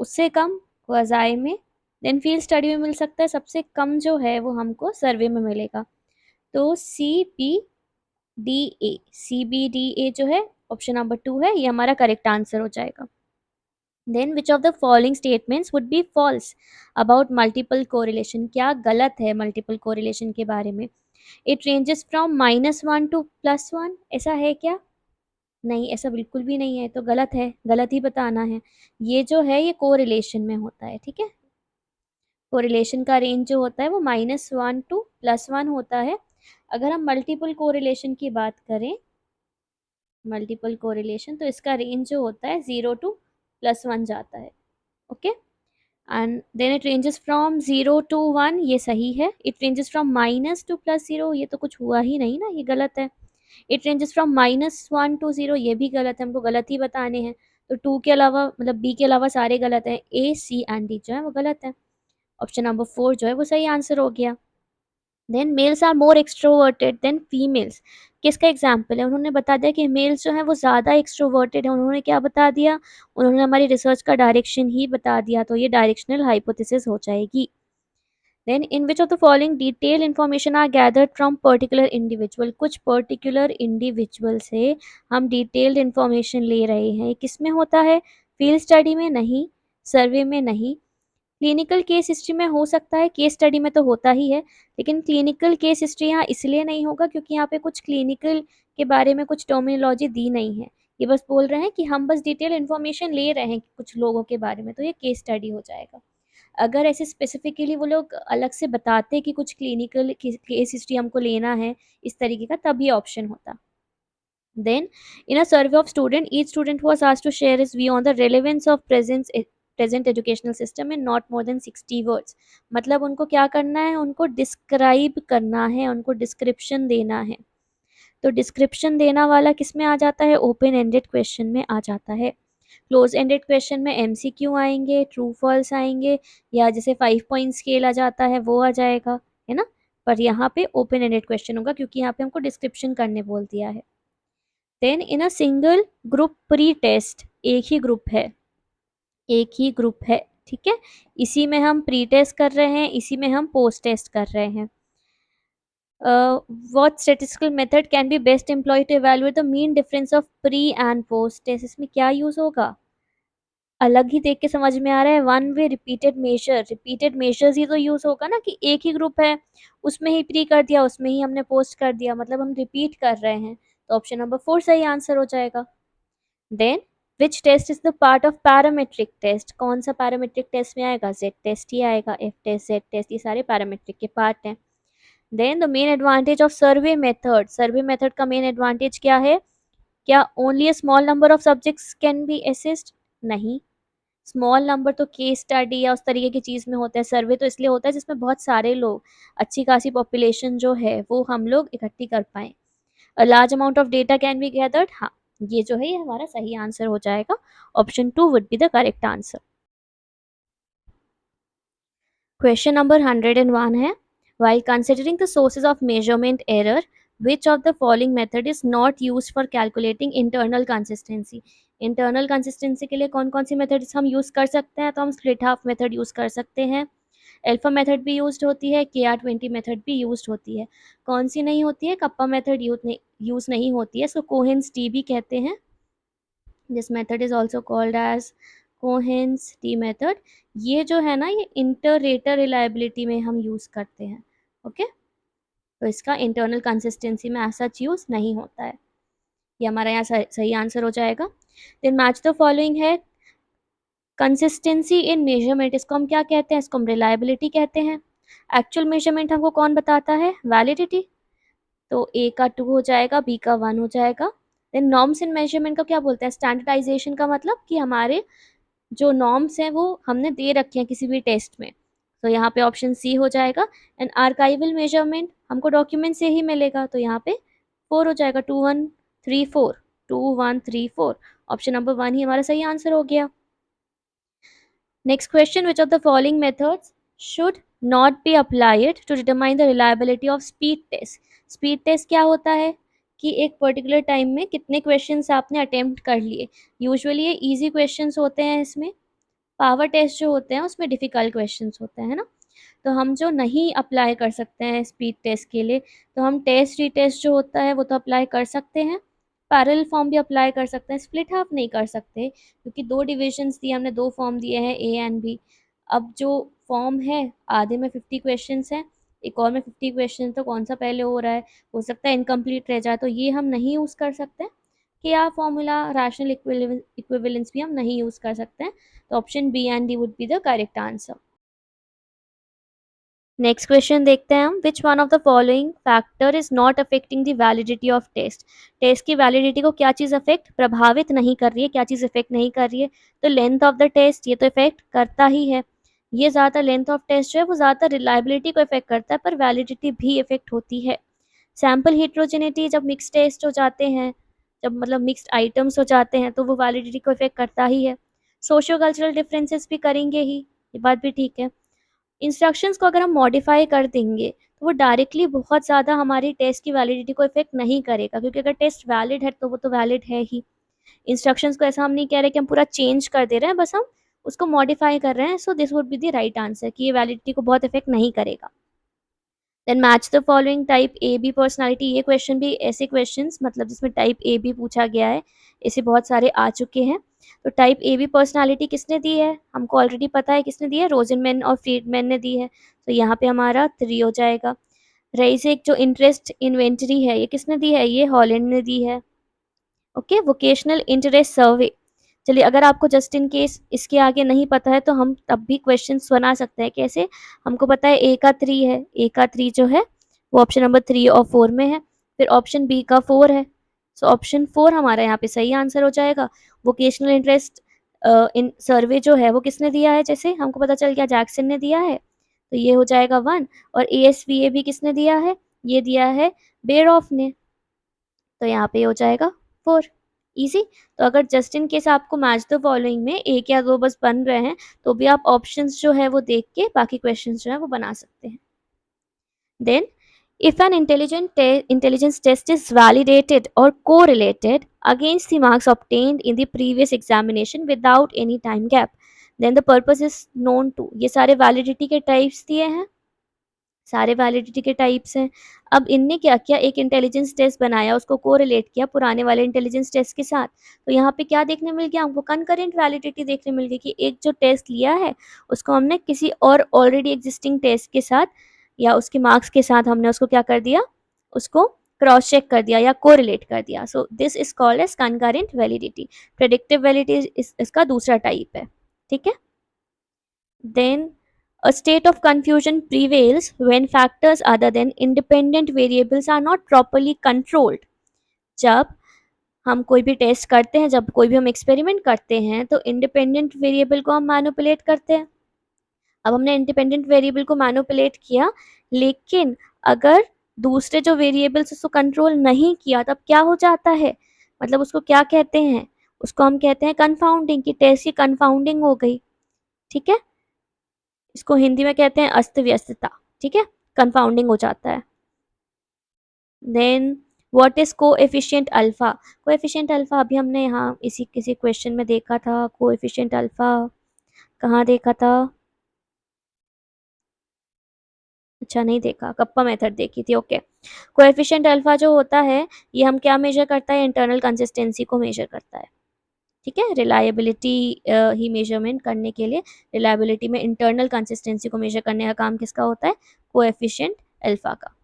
उससे कम क्वाज़ाई में, देन फील्ड स्टडी में मिल सकता है। सबसे कम जो है वो हमको सर्वे में मिलेगा। तो CBDA जो है ऑप्शन नंबर 2 है, ये हमारा करेक्ट आंसर हो जाएगा। Then which of the following statements would be false about multiple correlation. क्या गलत है मल्टीपल कोरिलेशन के बारे में। इट रेंजेस फ्रॉम -1 टू +1, ऐसा है क्या? नहीं, ऐसा बिल्कुल भी नहीं है, तो गलत है, गलत ही बताना है। ये जो है ये कोरिलेशन में होता है। ठीक है, कोरिलेशन का रेंज जो होता है वो -1 टू +1 होता है। अगर हम मल्टीपल कोरिलेशन की बात करें, मल्टीपल कोरिलेशन, तो इसका रेंज जो होता है 0 टू +1 जाता है। Okay, and then it ranges from 0 to 1, ये सही है। It ranges from minus two +0, ये तो कुछ हुआ ही नहीं ना, ये गलत है। इट रेंजेस फ्रॉम -1 टू 0, ये भी गलत है, हमको गलत ही बताने हैं। तो 2 के अलावा, मतलब बी के अलावा सारे गलत हैं। ए, सी एंड डी जो है वो गलत है। ऑप्शन नंबर 4 जो है वो सही आंसर हो गया। Then males are more extroverted than females, किसका एग्जाम्पल है? उन्होंने बता दिया कि मेल्स जो है वो ज़्यादा एक्सट्रोवर्टेड है। उन्होंने क्या बता दिया? उन्होंने हमारी रिसर्च का डायरेक्शन ही बता दिया, तो ये डायरेक्शनल हाइपोथेसिस हो जाएगी। Then in which of the following detail information are gathered from particular individual. कुछ पर्टिकुलर इंडिविजुअल से हम डिटेल्ड इन्फॉर्मेशन ले रहे हैं, किस में होता है? फील्ड स्टडी में नहीं, सर्वे में नहीं। क्लिनिकल केस हिस्ट्री में हो सकता है, केस स्टडी में तो होता ही है, लेकिन क्लिनिकल केस हिस्ट्री यहाँ इसलिए नहीं होगा क्योंकि यहाँ पे कुछ क्लिनिकल के बारे में कुछ टर्मिनोलॉजी दी नहीं है। ये बस बोल रहे हैं कि हम बस डिटेल इन्फॉर्मेशन ले रहे हैं कुछ लोगों के बारे में, तो ये केस स्टडी हो जाएगा। अगर ऐसे स्पेसिफिकली वो लोग अलग से बताते कि कुछ क्लिनिकल केस हिस्ट्री हमको लेना है इस तरीके का, तब ये ऑप्शन होता। Then, in a survey of student, each student was asked to share his view on the relevance of present educational system in not more than 60 words. मतलब उनको क्या करना है, उनको डिस्क्राइब करना है, उनको डिस्क्रिप्शन देना है। तो डिस्क्रिप्शन देना वाला किस में आ जाता है? ओपन एंडेड क्वेश्चन में आ जाता है। क्लोज एंडेड क्वेश्चन में MCQ आएंगे, ट्रू फॉल्स आएंगे, या जैसे 5 पॉइंट स्केल आ जाता है वो आ जाएगा, है ना। पर यहाँ पे ओपन एंडेड क्वेश्चन होगा क्योंकि यहाँ पे हमको डिस्क्रिप्शन करने बोल दिया है। Then in a single group pre test, एक ही ग्रुप है, एक ही ग्रुप है। ठीक है, इसी में हम प्री टेस्ट कर रहे हैं, इसी में हम पोस्ट टेस्ट कर रहे हैं। What statistical method can be best employ to evaluate the mean difference of pre and post test. इसमें क्या यूज होगा? अलग ही देख के समझ में आ रहा है, one way repeated measure, repeated measures ही तो यूज होगा ना, कि एक ही ग्रुप है उसमें ही प्री कर दिया, उसमें ही हमने पोस्ट कर दिया, मतलब हम रिपीट कर रहे हैं। तो ऑप्शन नंबर 4 सही आंसर हो जाएगा। Then which test is the part of parametric test. कौन सा पैरामेट्रिक टेस्ट में आएगा? जेड टेस्ट ही आएगा, एफ टेस्ट, जेड टेस्ट, ये सारे पैरामेट्रिक के पार्ट हैं। Then the main advantage of survey method, survey method का मेन एडवांटेज क्या है? क्या only a small number of subjects can be assist? नहीं, स्मॉल नंबर तो केस स्टडी या उस तरीके की चीज़ में होता है। सर्वे तो इसलिए होता है जिसमें बहुत सारे लोग, अच्छी खासी पॉपुलेशन जो है वो हम लोग इकट्ठी कर पाएँ। A large amount of data can be gathered, हाँ, ये जो है ये हमारा सही आंसर हो जाएगा। Option 2 would be the correct answer. Question number 101 है, while considering the sources of measurement error, which of the following method is not used for calculating internal consistency। Internal consistency के लिए कौन कौन सी मेथड्स हम use कर सकते हैं? तो हम स्प्लिट हाफ मेथड यूज़ कर सकते हैं, अल्फा मेथड भी यूज्ड होती है, KR20 मेथड भी यूज्ड होती है। कौन सी नहीं होती है? कप्पा मेथड यूज़ नहीं होती है, इसको कोहेन्स डी भी कहते हैं। This method is also called as Cohen's D method, ये जो है ना ये इंटर-रेटर रिलायबिलिटी में हम यूज़ करते हैं। ओके, तो इसका इंटरनल कंसिस्टेंसी में ऐसा यूज़ नहीं होता है। ये हमारा यहाँ सही आंसर हो जाएगा। देन मैच द फॉलोइंग है कंसिस्टेंसी इन मेजरमेंट, इसको हम क्या कहते हैं? इसको हम रिलायबिलिटी कहते हैं। एक्चुअल मेजरमेंट हमको कौन बताता है? वैलिडिटी। तो ए का 2 हो जाएगा, बी का 1 हो जाएगा। देन नॉर्म्स इन मेजरमेंट को क्या बोलते हैं? स्टैंडर्डाइजेशन का मतलब कि हमारे जो नॉर्म्स हैं वो हमने दे रखे हैं किसी भी टेस्ट में। तो यहाँ पे ऑप्शन सी हो जाएगा। एंड आर्काइवल मेजरमेंट हमको डॉक्यूमेंट से ही मिलेगा, तो यहाँ पे 4 हो जाएगा, 2 1 3 4, 2 1 3 4। ऑप्शन नंबर 1 ही हमारा सही आंसर हो गया। Next question, which of the following methods should not be applied to determine the reliability of speed test? Speed test क्या होता है कि एक पर्टिकुलर टाइम में कितने क्वेश्चंस आपने अटेम्प्ट कर लिए। यूजुअली ये इजी क्वेश्चंस होते हैं, इसमें पावर टेस्ट जो होते हैं उसमें डिफ़िकल्ट क्वेश्चंस होते हैं ना। तो हम जो नहीं अप्लाई कर सकते हैं स्पीड टेस्ट के लिए, तो हम टेस्ट रीटेस्ट जो होता है वो तो अप्लाई कर सकते हैं, पैरेलल फॉर्म भी अप्लाई कर सकते हैं, स्प्लिट हाफ नहीं कर सकते क्योंकि 2 डिविजन्स दिए, हमने 2 फॉर्म दिए हैं ए एंड बी। अब जो फॉर्म है आधे में 50 क्वेश्चंस हैं, एक और में 50 क्वेश्चन, तो कौन सा पहले हो रहा है, हो सकता है इनकम्प्लीट रह जाए, तो ये हम नहीं यूज़ कर सकते। क्या फॉर्मूला रैशनल इक्विवेलेंस भी हम नहीं यूज़ कर सकते हैं। तो option B and D would be the correct answer. Next question देखते हैं हम, which one of the following factor is not affecting the validity of test? Test की वैलिडिटी को क्या चीज़ अफेक्ट प्रभावित नहीं कर रही है, क्या चीज़ इफेक्ट नहीं कर रही है? तो लेंथ ऑफ द टेस्ट, ये तो इफेक्ट करता ही है। ये ज़्यादा लेंथ ऑफ टेस्ट जो है वो ज़्यादा रिलायबिलिटी को इफेक्ट करता है, पर वैलिडिटी भी इफेक्ट होती है। सैम्पल हेट्रोजेनिटी, जब मिक्स टेस्ट हो जाते हैं, जब मतलब मिक्स्ड आइटम्स हो जाते हैं, तो वो वैलिडिटी को इफेक्ट करता ही है। सोशियो कल्चरल डिफरेंसेस भी करेंगे ही, ये बात भी ठीक है। इंस्ट्रक्शंस को अगर हम मॉडिफाई कर देंगे तो वो डायरेक्टली बहुत ज़्यादा हमारी टेस्ट की वैलिडिटी को इफेक्ट नहीं करेगा, क्योंकि अगर टेस्ट वैलिड है तो वो तो वैलिड है ही। इंस्ट्रक्शंस को ऐसा हम नहीं कह रहे कि हम पूरा चेंज कर दे रहे हैं, बस हम उसको मॉडिफाई कर रहे हैं। So this would be the right answer कि ये वैलिडिटी को बहुत इफेक्ट नहीं करेगा। Then match the following type A B personality, ये क्वेश्चन भी ऐसे क्वेश्चंस मतलब जिसमें टाइप ए बी पूछा गया है, ऐसे बहुत सारे आ चुके हैं। तो टाइप ए बी पर्सनालिटी किसने दी है? हमको ऑलरेडी पता है किसने दी है, रोजनमैन और फ्रीडमैन ने दी है। तो यहाँ पे हमारा 3 हो जाएगा। रेइसेक जो इंटरेस्ट इन्वेंटरी है, ये किसने दी है? ये हॉलैंड ने दी है। ओके, वोकेशनल इंटरेस्ट सर्वे, चलिए अगर आपको जस्ट इन केस इसके आगे नहीं पता है तो हम तब भी क्वेश्चंस बना सकते हैं। कैसे? हमको पता है ए का 3 है, ए का 3 जो है वो ऑप्शन नंबर 3 और 4 में है, फिर ऑप्शन बी का 4 है। सो ऑप्शन 4 हमारा यहाँ पे सही आंसर हो जाएगा। वोकेशनल इंटरेस्ट इन सर्वे जो है वो किसने दिया है? जैसे हमको पता चल गया जैक्सन ने दिया है, तो ये हो जाएगा 1। और ASVA भी किसने दिया है? ये दिया है बेयरऑफ ने, तो यहाँ पे हो जाएगा 4। इजी। तो अगर जस्ट इन केस आपको मैच द फॉलोइंग में एक या दो बस बन रहे हैं तो भी आप ऑप्शंस जो है वो देख के बाकी क्वेश्चंस जो है वो बना सकते हैं। Then if an intelligence test is validated or correlated against the marks obtained in the previous examination without any time gap, then the purpose is known to, ये सारे validity के types दिए हैं, सारे वैलिडिटी के टाइप्स हैं। अब इनने क्या किया, एक इंटेलिजेंस टेस्ट बनाया, उसको कोरिलेट किया पुराने वाले इंटेलिजेंस टेस्ट के साथ। तो यहाँ पे क्या देखने मिल गया हमको? कंकरेंट वैलिडिटी देखने मिल गई कि एक जो टेस्ट लिया है उसको हमने किसी और ऑलरेडी एग्जिस्टिंग टेस्ट के साथ या उसके मार्क्स के साथ हमने उसको क्या कर दिया, उसको क्रॉस चेक कर दिया या कोरिलेट कर दिया। So this is called as concurrent validity. Predictive validity इसका दूसरा टाइप है। ठीक है। Then a state of confusion prevails when factors other than independent variables are not properly controlled. जब हम कोई भी टेस्ट करते हैं, जब कोई भी हम एक्सपेरिमेंट करते हैं तो इंडिपेंडेंट वेरिएबल को हम मैनिपुलेट करते हैं। अब हमने इंडिपेंडेंट वेरिएबल को मैनिपुलेट किया, लेकिन अगर दूसरे जो वेरिएबल्स उसको कंट्रोल नहीं किया तब क्या हो जाता है? मतलब उसको क्या कहते हैं? उसको हम कहते हैं कन्फाउंडिंग, कि टेस्ट की कन्फाउंडिंग हो गई। ठीक है, इसको हिंदी में कहते हैं अस्त व्यस्तता। ठीक है, कंफाउंडिंग हो जाता है। Then what is coefficient alpha? Coefficient alpha अभी हमने यहाँ इसी किसी क्वेश्चन में देखा था। कोएफिशिएंट अल्फा कहाँ देखा था? अच्छा नहीं देखा, कप्पा मेथड देखी थी। ओके, कोएफिशिएंट अल्फा जो होता है ये हम क्या मेजर करता है? इंटरनल कंसिस्टेंसी को मेजर करता है। ठीक है, रिलायबिलिटी ही मेजरमेंट करने के लिए, रिलायबिलिटी में इंटरनल कंसिस्टेंसी को मेजर करने का काम किसका होता है, कोएफिशिएंट अल्फा का।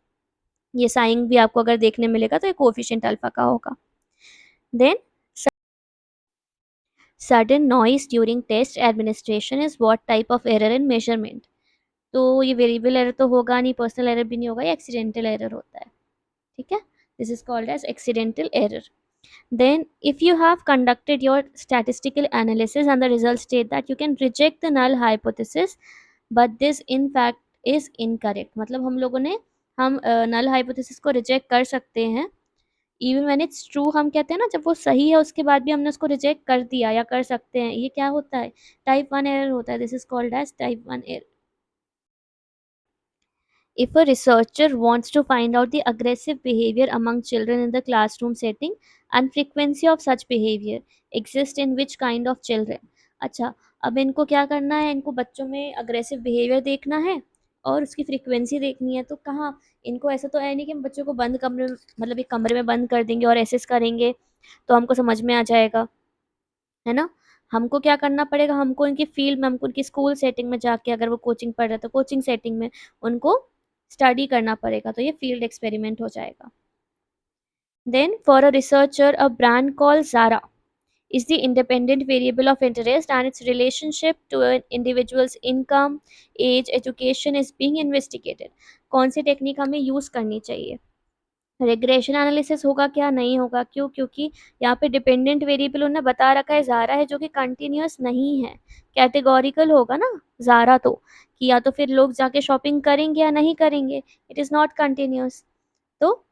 ये साइन भी आपको अगर देखने मिलेगा तो ये कोएफिशिएंट अल्फा का होगा। Then sudden noise during test administration is what type of error in measurement. तो ये वेरिएबल एरर तो होगा नहीं, पर्सनल एरर भी नहीं होगा, ये एक्सीडेंटल एरर होता है। ठीक है, this is called as accidental error. Then, if you have conducted your statistical analysis and the results state that you can reject the null hypothesis, but this in fact is incorrect. मतलब हम लोगों ने हम null hypothesis को reject कर सकते हैं even when it's true. हम कहते हैं ना, जब वो सही है उसके बाद भी हमने उसको reject कर दिया या कर सकते हैं, ये क्या होता है, टाइप 1 एरर होता है. This is called as type 1 error. If a researcher wants to find out the aggressive behavior among children in the classroom setting and frequency of such behavior exist in which kind of children. अच्छा, अब इनको क्या करना है, इनको बच्चों में aggressive behaviour देखना है और उसकी फ्रीक्वेंसी देखनी है. तो कहाँ, इनको ऐसा तो है नहीं कि हम बच्चों को बंद कमरे में, मतलब एक कमरे में बंद कर देंगे और एसेस करेंगे तो हमको समझ में आ जाएगा, है ना. हमको क्या करना पड़ेगा, हमको इनकी फील्ड में, हमको उनकी स्कूल सेटिंग में जाके, अगर वो कोचिंग पढ़ रहे तो कोचिंग सेटिंग में उनको स्टडी करना पड़ेगा. तो ये फील्ड एक्सपेरिमेंट हो जाएगा. Then for a researcher a brand call Zara is the independent variable of interest and its relationship to an individual's income, age, education is being investigated. कौन सी technique हमें यूज करनी चाहिए, रिग्रेशन एनालिसिस होगा क्या, नहीं होगा. क्यों, क्योंकि यहाँ पे डिपेंडेंट वेरिएबल उन्होंने बता रखा है ज़ारा है, जो कि कंटिन्यूस नहीं है, कैटेगोरिकल होगा ना ज़ारा. तो कि या तो फिर लोग जाके शॉपिंग करेंगे या नहीं करेंगे, इट इज़ नॉट कंटिन्यूस, तो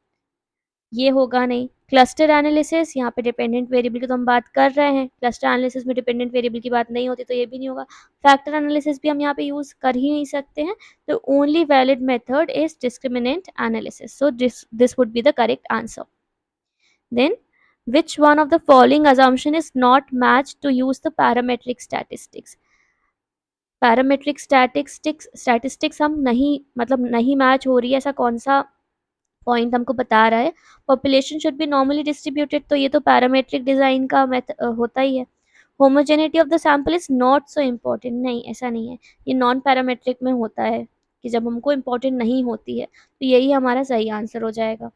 ये होगा नहीं. क्लस्टर एनालिसिस, यहाँ पे डिपेंडेंट वेरिएबल की तो हम बात कर रहे हैं, क्लस्टर एनालिसिस में डिपेंडेंट वेरिएबल की बात नहीं होती, तो ये भी नहीं होगा. फैक्टर एनालिसिस भी हम यहाँ पे यूज कर ही नहीं सकते हैं. तो only valid method is discriminant analysis. So this would be the correct answer. Then, which one of the following assumption is not matched to use the parametric statistics? Parametric statistics हम नहीं, मतलब नहीं match हो रही है, ऐसा कौन सा पॉइंट हमको बता रहा है. Population should be normally distributed, तो ये तो पैरामेट्रिक डिजाइन का होता ही है. Homogeneity of the sample is not so important, नहीं ऐसा नहीं है, ये नॉन पैरामेट्रिक में होता है कि जब हमको इम्पोर्टेंट नहीं होती है. तो यही हमारा सही आंसर हो जाएगा.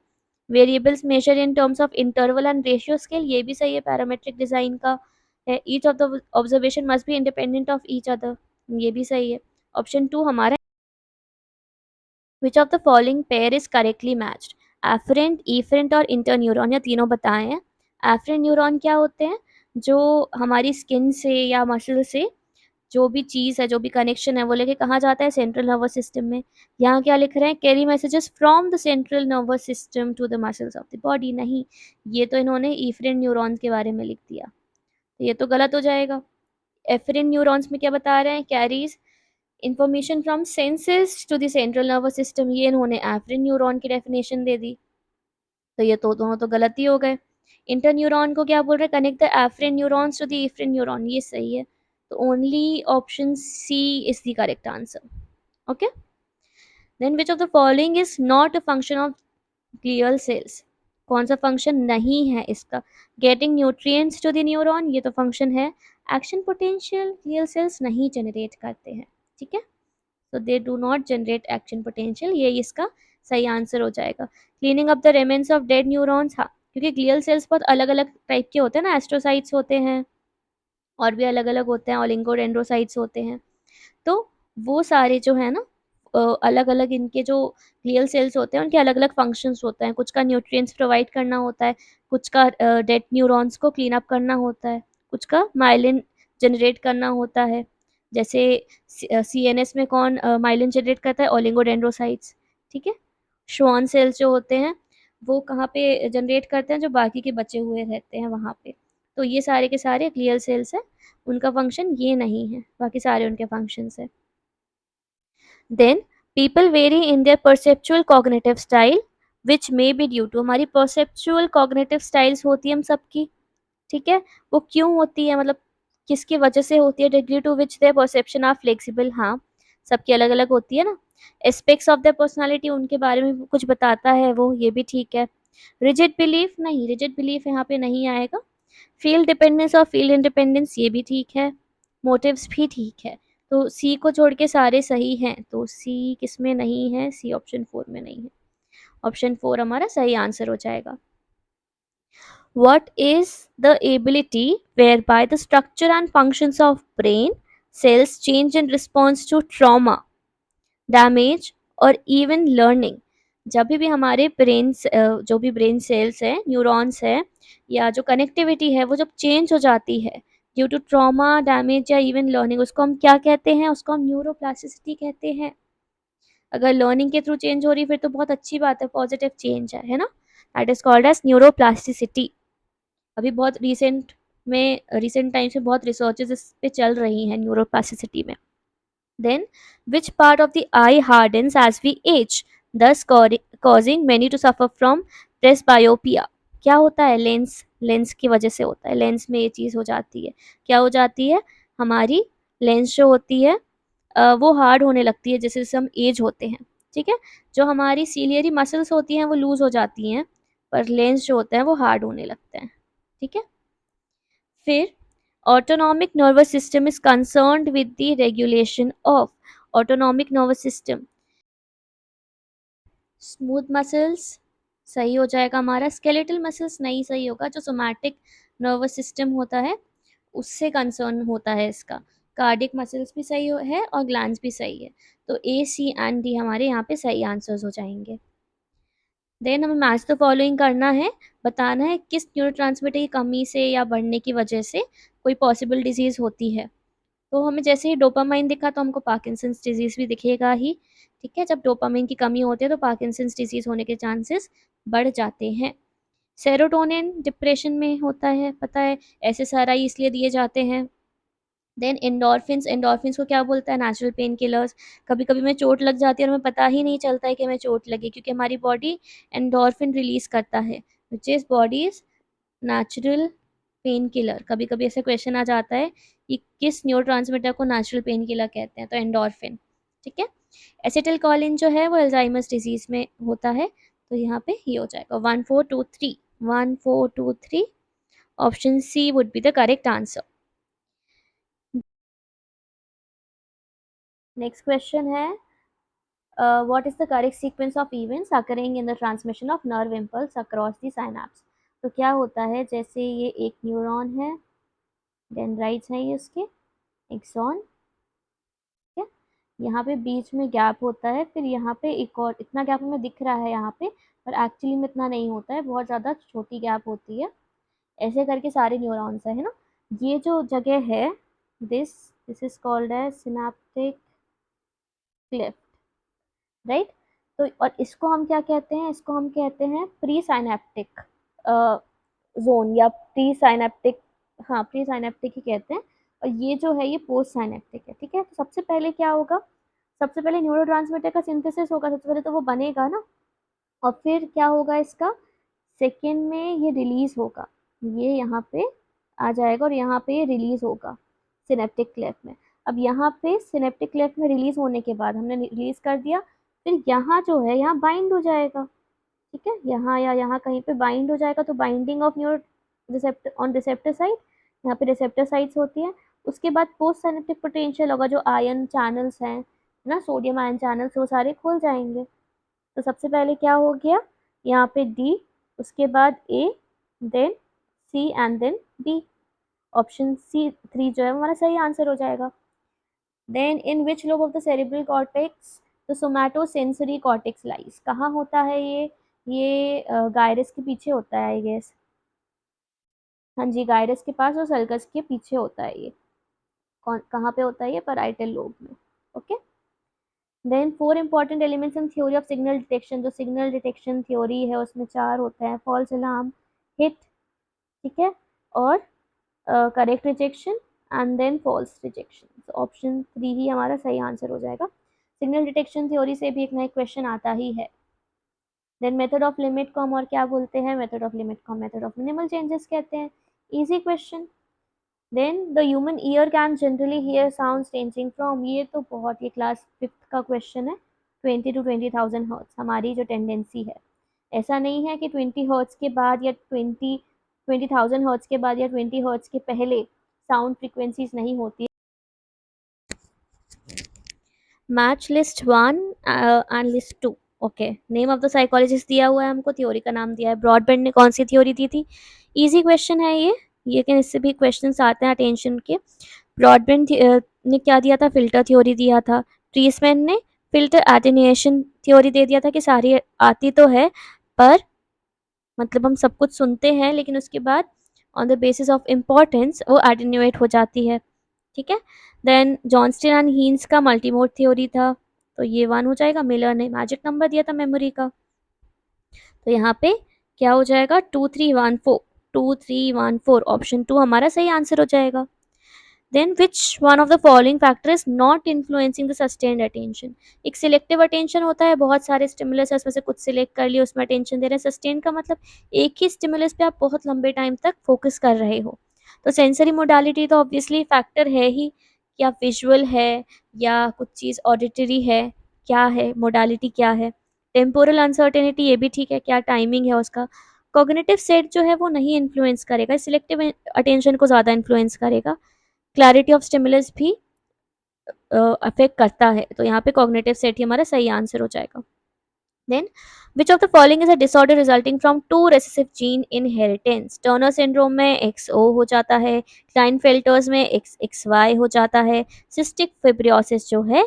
Variables measure in terms of interval and ratio scale, ये भी सही है, पैरामेट्रिक डिजाइन का है. Each of the observation must be independent of each other, ये भी सही है. ऑप्शन 2 हमारा. Which of the following pair is correctly matched, afferent, efferent और इंटरन्यूरॉन, या तीनों बताए हैं. एफरेंट न्यूरॉन क्या होते हैं, जो हमारी स्किन से या मसल से जो भी चीज़ है, जो भी कनेक्शन है, वो लेके कहाँ जाता है, सेंट्रल नर्वस सिस्टम में. यहाँ क्या लिख रहे हैं, carry messages from the central nervous system to the muscles of the body. नहीं, ये तो इन्होंने इफरेंट न्यूरॉन्स के बारे में लिख दिया, तो ये तो गलत हो जाएगा. एफरेंट न्यूरॉन्स में क्या बता रहे हैं, carries information from senses to the central nervous system, ये इन्होंने एफरेंट न्यूरॉन की डेफिनेशन दे दी, तो ये तो दोनों तो गलत ही हो गए. इंटर न्यूरॉन को क्या बोल रहे हैं, connect the afferent neurons to the efferent neuron, ये सही है. तो only option C is the correct answer. Okay. Then which of the following is not a function of glial cells, कौन सा फंक्शन नहीं है इसका. Getting nutrients to the neuron, ये तो फंक्शन है. एक्शन पोटेंशियल ग्लियल सेल्स नहीं generate करते हैं, ठीक है, so they do not generate action potential, ये इसका सही आंसर हो जाएगा. Cleaning up the remains of dead neurons, हाँ, क्योंकि ग्लियल सेल्स बहुत अलग अलग टाइप के होते हैं ना, एस्ट्रोसाइट्स होते हैं और भी अलग अलग होते हैं, ओलिगोडेंड्रोसाइट्स होते हैं. तो वो सारे जो है ना, अलग अलग इनके जो ग्लियल सेल्स होते हैं उनके अलग अलग फंक्शंस होते हैं. कुछ का न्यूट्रिएंट्स प्रोवाइड करना होता है, कुछ का डेड न्यूरॉन्स को क्लीन अप करना होता है, कुछ का माइलिन जनरेट करना होता है. जैसे CNS में कौन माइलिन जनरेट करता है, ओलिगोडेंड्रोसाइट्स, ठीक है. श्वान सेल्स जो होते हैं वो कहाँ पे जनरेट करते हैं, जो बाकी के बचे हुए रहते हैं वहाँ पे. तो ये सारे के सारे ग्लियल सेल्स हैं, उनका फंक्शन ये नहीं है, बाकी सारे उनके फंक्शंस है. Then people vary in their perceptual cognitive style which may be due to, हमारी परसेप्चुअल कॉग्निटिव स्टाइल्स होती है हम सबकी, ठीक है, वो क्यों होती है, मतलब किसकी वजह से होती है, degree to which their perception are flexible, हाँ, सबकी अलग अलग होती है ना. एस्पेक्ट्स ऑफ देयर पर्सनालिटी, उनके बारे में कुछ बताता है वो, ये भी ठीक है. रिजिड बिलीफ, नहीं, रिजिड बिलीफ यहाँ पे नहीं आएगा. फील्ड डिपेंडेंस और फील्ड इंडिपेंडेंस ये भी ठीक है, मोटिव्स भी ठीक है, तो सी को छोड़ के सारे सही हैं, तो सी किस में नहीं है, सी ऑप्शन 4 में नहीं है, ऑप्शन 4 हमारा सही आंसर हो जाएगा। What is the ability whereby the structure and functions of brain cells change in response to trauma, damage और इवन लर्निंग? जब भी हमारे ब्रेन जो भी ब्रेन सेल्स हैं, न्यूरॉन्स हैं, या जो कनेक्टिविटी है वो जब चेंज हो जाती है ड्यू टू ट्रॉमा, डैमेज या इवन लर्निंग, उसको हम क्या कहते हैं? उसको हम न्यूरोप्लास्टिसिटी कहते हैं। अगर लर्निंग के थ्रू चेंज हो रही फिर तो बहुत अच्छी बात है, पॉजिटिव चेंज है ना। That is called as neuroplasticity. अभी बहुत रिसेंट टाइम से बहुत रिसर्चेस इस पे चल रही हैं न्यूरोप्लास्टिसिटी में। Then, which part of the eye hardens as we age, thus causing many to suffer from presbyopia? क्या होता है? लेंस की वजह से होता है, लेंस में ये चीज़ हो जाती है। क्या हो जाती है? हमारी लेंस जो होती है वो हार्ड होने लगती है जैसे जैसे हम एज होते हैं, ठीक है। जो हमारी सीलियरी मसल्स होती हैं वो लूज हो जाती हैं, पर लेंस जो होते हैं वो हार्ड होने लगते हैं, ठीक है। फिर autonomic nervous system is concerned with the regulation of autonomic nervous system, smooth muscles सही हो जाएगा हमारा, स्केलेटल मसल्स नहीं सही होगा, जो सोमैटिक नर्वस सिस्टम होता है उससे कंसर्न होता है इसका। कार्डिक मसल्स भी सही है और ग्लैंड्स भी सही है, तो ए सी एंड डी हमारे यहाँ पे सही आंसर्स हो जाएंगे। देन हमें मैच द फॉलोइंग करना है, बताना है किस न्यूरोट्रांसमीटर की कमी से या बढ़ने की वजह से कोई पॉसिबल डिजीज होती है। तो हमें जैसे ही डोपामाइन दिखा तो हमको पार्किंसंस डिजीज भी दिखेगा ही, ठीक है। जब डोपामाइन की कमी होती है तो पार्किंसंस डिजीज होने के चांसेस बढ़ जाते हैं। सेरोटोनिन डिप्रेशन में होता है, पता है, SSRI इसलिए दिए जाते हैं। देन एंडोर्फिन्स को क्या बोलता है? Natural pain killers. कभी कभी हमें चोट लग जाती है और हमें पता ही नहीं चलता है कि हमें चोट लगी, क्योंकि हमारी बॉडी एंडोर्फिन रिलीज करता है, which is bodies natural pain killer. कभी कभी ऐसे क्वेश्चन आ जाता है कि किस न्यूरोट्रांसमीटर को नेचुरल पेन किलर कहते हैं, तो एंडोर्फिन, ठीक है। एसिटिलकोलिन जो है वो अल्जाइमर्स डिजीज में होता है, तो यहाँ पे ही हो जाएगा 1423, 1423, option C would be the correct answer. Next question है, what is the correct sequence of events occurring in the transmission of nerve impulse across the synapse? तो क्या होता है, जैसे ये एक न्यूरॉन है, डेंड्राइट्स हैं ये उसके, एक्सॉन, ठीक है। यहाँ पे बीच में गैप होता है, फिर यहाँ पे एक और इतना गैप हमें दिख रहा है यहाँ पे, पर एक्चुअली में इतना नहीं होता है, बहुत ज़्यादा छोटी गैप होती है। ऐसे करके सारे न्यूरॉन्स है ना। ये जो जगह है, this this is called as synaptic cleft, right. तो और इसको हम क्या कहते हैं? इसको हम कहते हैं प्री साइनेप्टिक जोन या प्री साइनेप्टिक, हाँ प्री साइनेप्टिक ही कहते हैं। और ये जो है ये पोस्ट साइनेप्टिक है, ठीक है। तो सबसे पहले क्या होगा? सबसे पहले न्यूरोट्रांसमीटर का सिंथेसिस होगा, सबसे पहले तो वो बनेगा ना, और फिर क्या होगा इसका, सेकेंड में ये रिलीज होगा, ये यहाँ पे आ जाएगा और यहाँ पे ये रिलीज होगा सिनेप्टिक क्लेफ्ट में। अब यहाँ पे सिनेप्टिक क्लेफ्ट में रिलीज होने के बाद हमने रिलीज कर दिया, फिर यहाँ जो है यहाँ बाइंड हो जाएगा, ठीक है। यहाँ या यहाँ कहीं पे बाइंड हो जाएगा, तो binding of neuro receptor on receptor side, यहाँ पे रिसेप्टर साइड्स होती है। उसके बाद पोस्ट सिनेप्टिक पोटेंशियल होगा, जो आयन चैनल्स हैं ना, सोडियम आयन चैनल्स, वो सारे खुल जाएंगे। तो सबसे पहले क्या हो गया यहाँ पे डी, उसके बाद A, then C and then B, option C 3 जो है हमारा सही आंसर हो जाएगा। Then in which lobe of the cerebral cortex the somatosensory cortex lies, कहाँ होता है ये गायरस के पीछे होता है आई गेस, हाँ जी गायरस के पास और सल्कस के पीछे होता है ये। कौन कहाँ पे होता है ये? पैराइटल लोब में, okay. Then 4 important elements in theory of signal detection, जो सिग्नल डिटेक्शन थ्योरी है उसमें 4 होते हैं, फॉल्स अलार्म, हिट, ठीक है, और correct rejection and then false rejection. Option 3 ही हमारा सही आंसर हो जाएगा। सिग्नल डिटेक्शन थ्योरी से भी एक नया क्वेश्चन आता ही है। देन मेथड ऑफ लिमिट को हम और क्या बोलते हैं? मेथड ऑफ लिमिट को हम मेथड ऑफ मिनिमल चेंजेस कहते हैं। Easy question. Then the human ear can generally hear sounds ranging from, ये तो बहुत ही क्लास 5th का क्वेश्चन है, 20 to 20,000 हर्ट्ज हमारी जो टेंडेंसी है। ऐसा नहीं है कि 20 हर्ट्ज के बाद या 20 20,000 हर्ट्ज के बाद या 20 हर्ट्ज के पहले साउंड फ्रीक्वेंसीज नहीं होती। Match list 1 and list 2। Okay, name of the psychologist दिया हुआ है हमको, थ्योरी का नाम दिया है। ब्रॉडबैंड ने कौन सी थ्योरी दी थी? इजी क्वेश्चन है ये, लेकिन इससे भी क्वेश्चंस आते हैं अटेंशन के। ब्रॉडबैंड ने क्या दिया था? फिल्टर थ्योरी दिया था। ट्रीसमैन ने फिल्टर एटेन्यूएशन थ्योरी दे दिया था कि सारी आती तो है पर मतलब हम सब कुछ सुनते हैं लेकिन उसके बाद on the basis of importance वो एटेन्यूएट हो जाती है। ठीक है। देन जॉनस्टन एंड हीन्स का मल्टीमोड थ्योरी था, तो ये 1 हो जाएगा। मिलर ने मैजिक नंबर दिया था मेमोरी का, तो यहाँ पे क्या हो जाएगा? 2314। 2314 ऑप्शन 2 हमारा सही आंसर हो जाएगा। Then which one of the following factor is not influencing the sustained attention? एक सिलेक्टिव अटेंशन होता है, बहुत सारे स्टिमुलस है उसमें से कुछ सिलेक्ट कर लिए उसमें अटेंशन दे रहे हैं। सस्टेन का मतलब एक ही स्टिमुलस पे आप बहुत लंबे टाइम तक फोकस कर रहे हो। तो सेंसरी मोडालिटी तो ऑब्वियसली फैक्टर है ही, क्या विजुअल है या कुछ चीज़ ऑडिटरी है, क्या है मोडालिटी, क्या है। टेम्पोरल अनसर्टेनिटी ये भी ठीक है, क्या टाइमिंग है उसका। कॉग्निटिव सेट जो है वो नहीं इन्फ्लुएंस करेगा, सिलेक्टिव अटेंशन को ज़्यादा इन्फ्लुएंस करेगा। क्लैरिटी ऑफ स्टिमुलस भी अफेक्ट करता है, तो यहाँ पे कॉग्निटिव सेट ही हमारा सही आंसर हो जाएगा। Then which of the following is a disorder resulting from two recessive gene inheritance? Turner syndrome में XO हो जाता है, क्लाइनफेल्टर्स में XXY हो जाता है। सिस्टिक फिब्रियोसिस जो है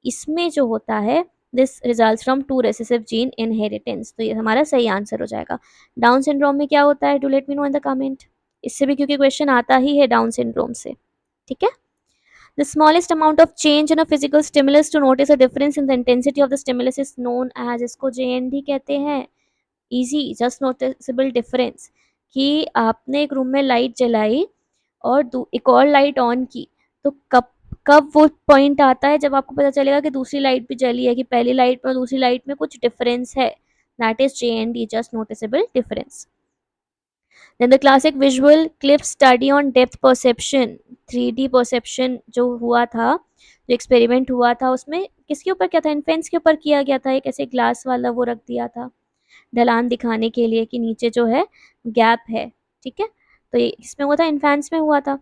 इसमें जो होता है this result from two recessive gene inheritance, तो ये हमारा सही आंसर हो जाएगा। डाउन सिंड्रोम में क्या होता है? Do let me know in the comment. इससे भी क्योंकि क्वेश्चन आता ही है डाउन सिंड्रोम से। ठीक है। The smallest amount of change in a physical stimulus to notice a difference in the intensity of the stimulus is known as, इसको JND कहते हैं। Easy, just noticeable difference, कि आपने एक रूम में लाइट जलाई और एक और लाइट ऑन की, तो कब कब वो पॉइंट आता है जब आपको पता चलेगा कि दूसरी लाइट भी जली है, कि पहली लाइट में और दूसरी लाइट में कुछ डिफरेंस है। That is JND, just noticeable difference. Then the classic visual clip study on depth perception, 3D perception जो हुआ था, जो एक्सपेरिमेंट हुआ था, उसमें किसके ऊपर क्या था? इन्फेंट्स के ऊपर किया गया था। एक ऐसे ग्लास वाला वो रख दिया था ढलान दिखाने के लिए कि नीचे जो है गैप है। ठीक है, तो ये इसमें हुआ था, इन्फेंट्स में हुआ था।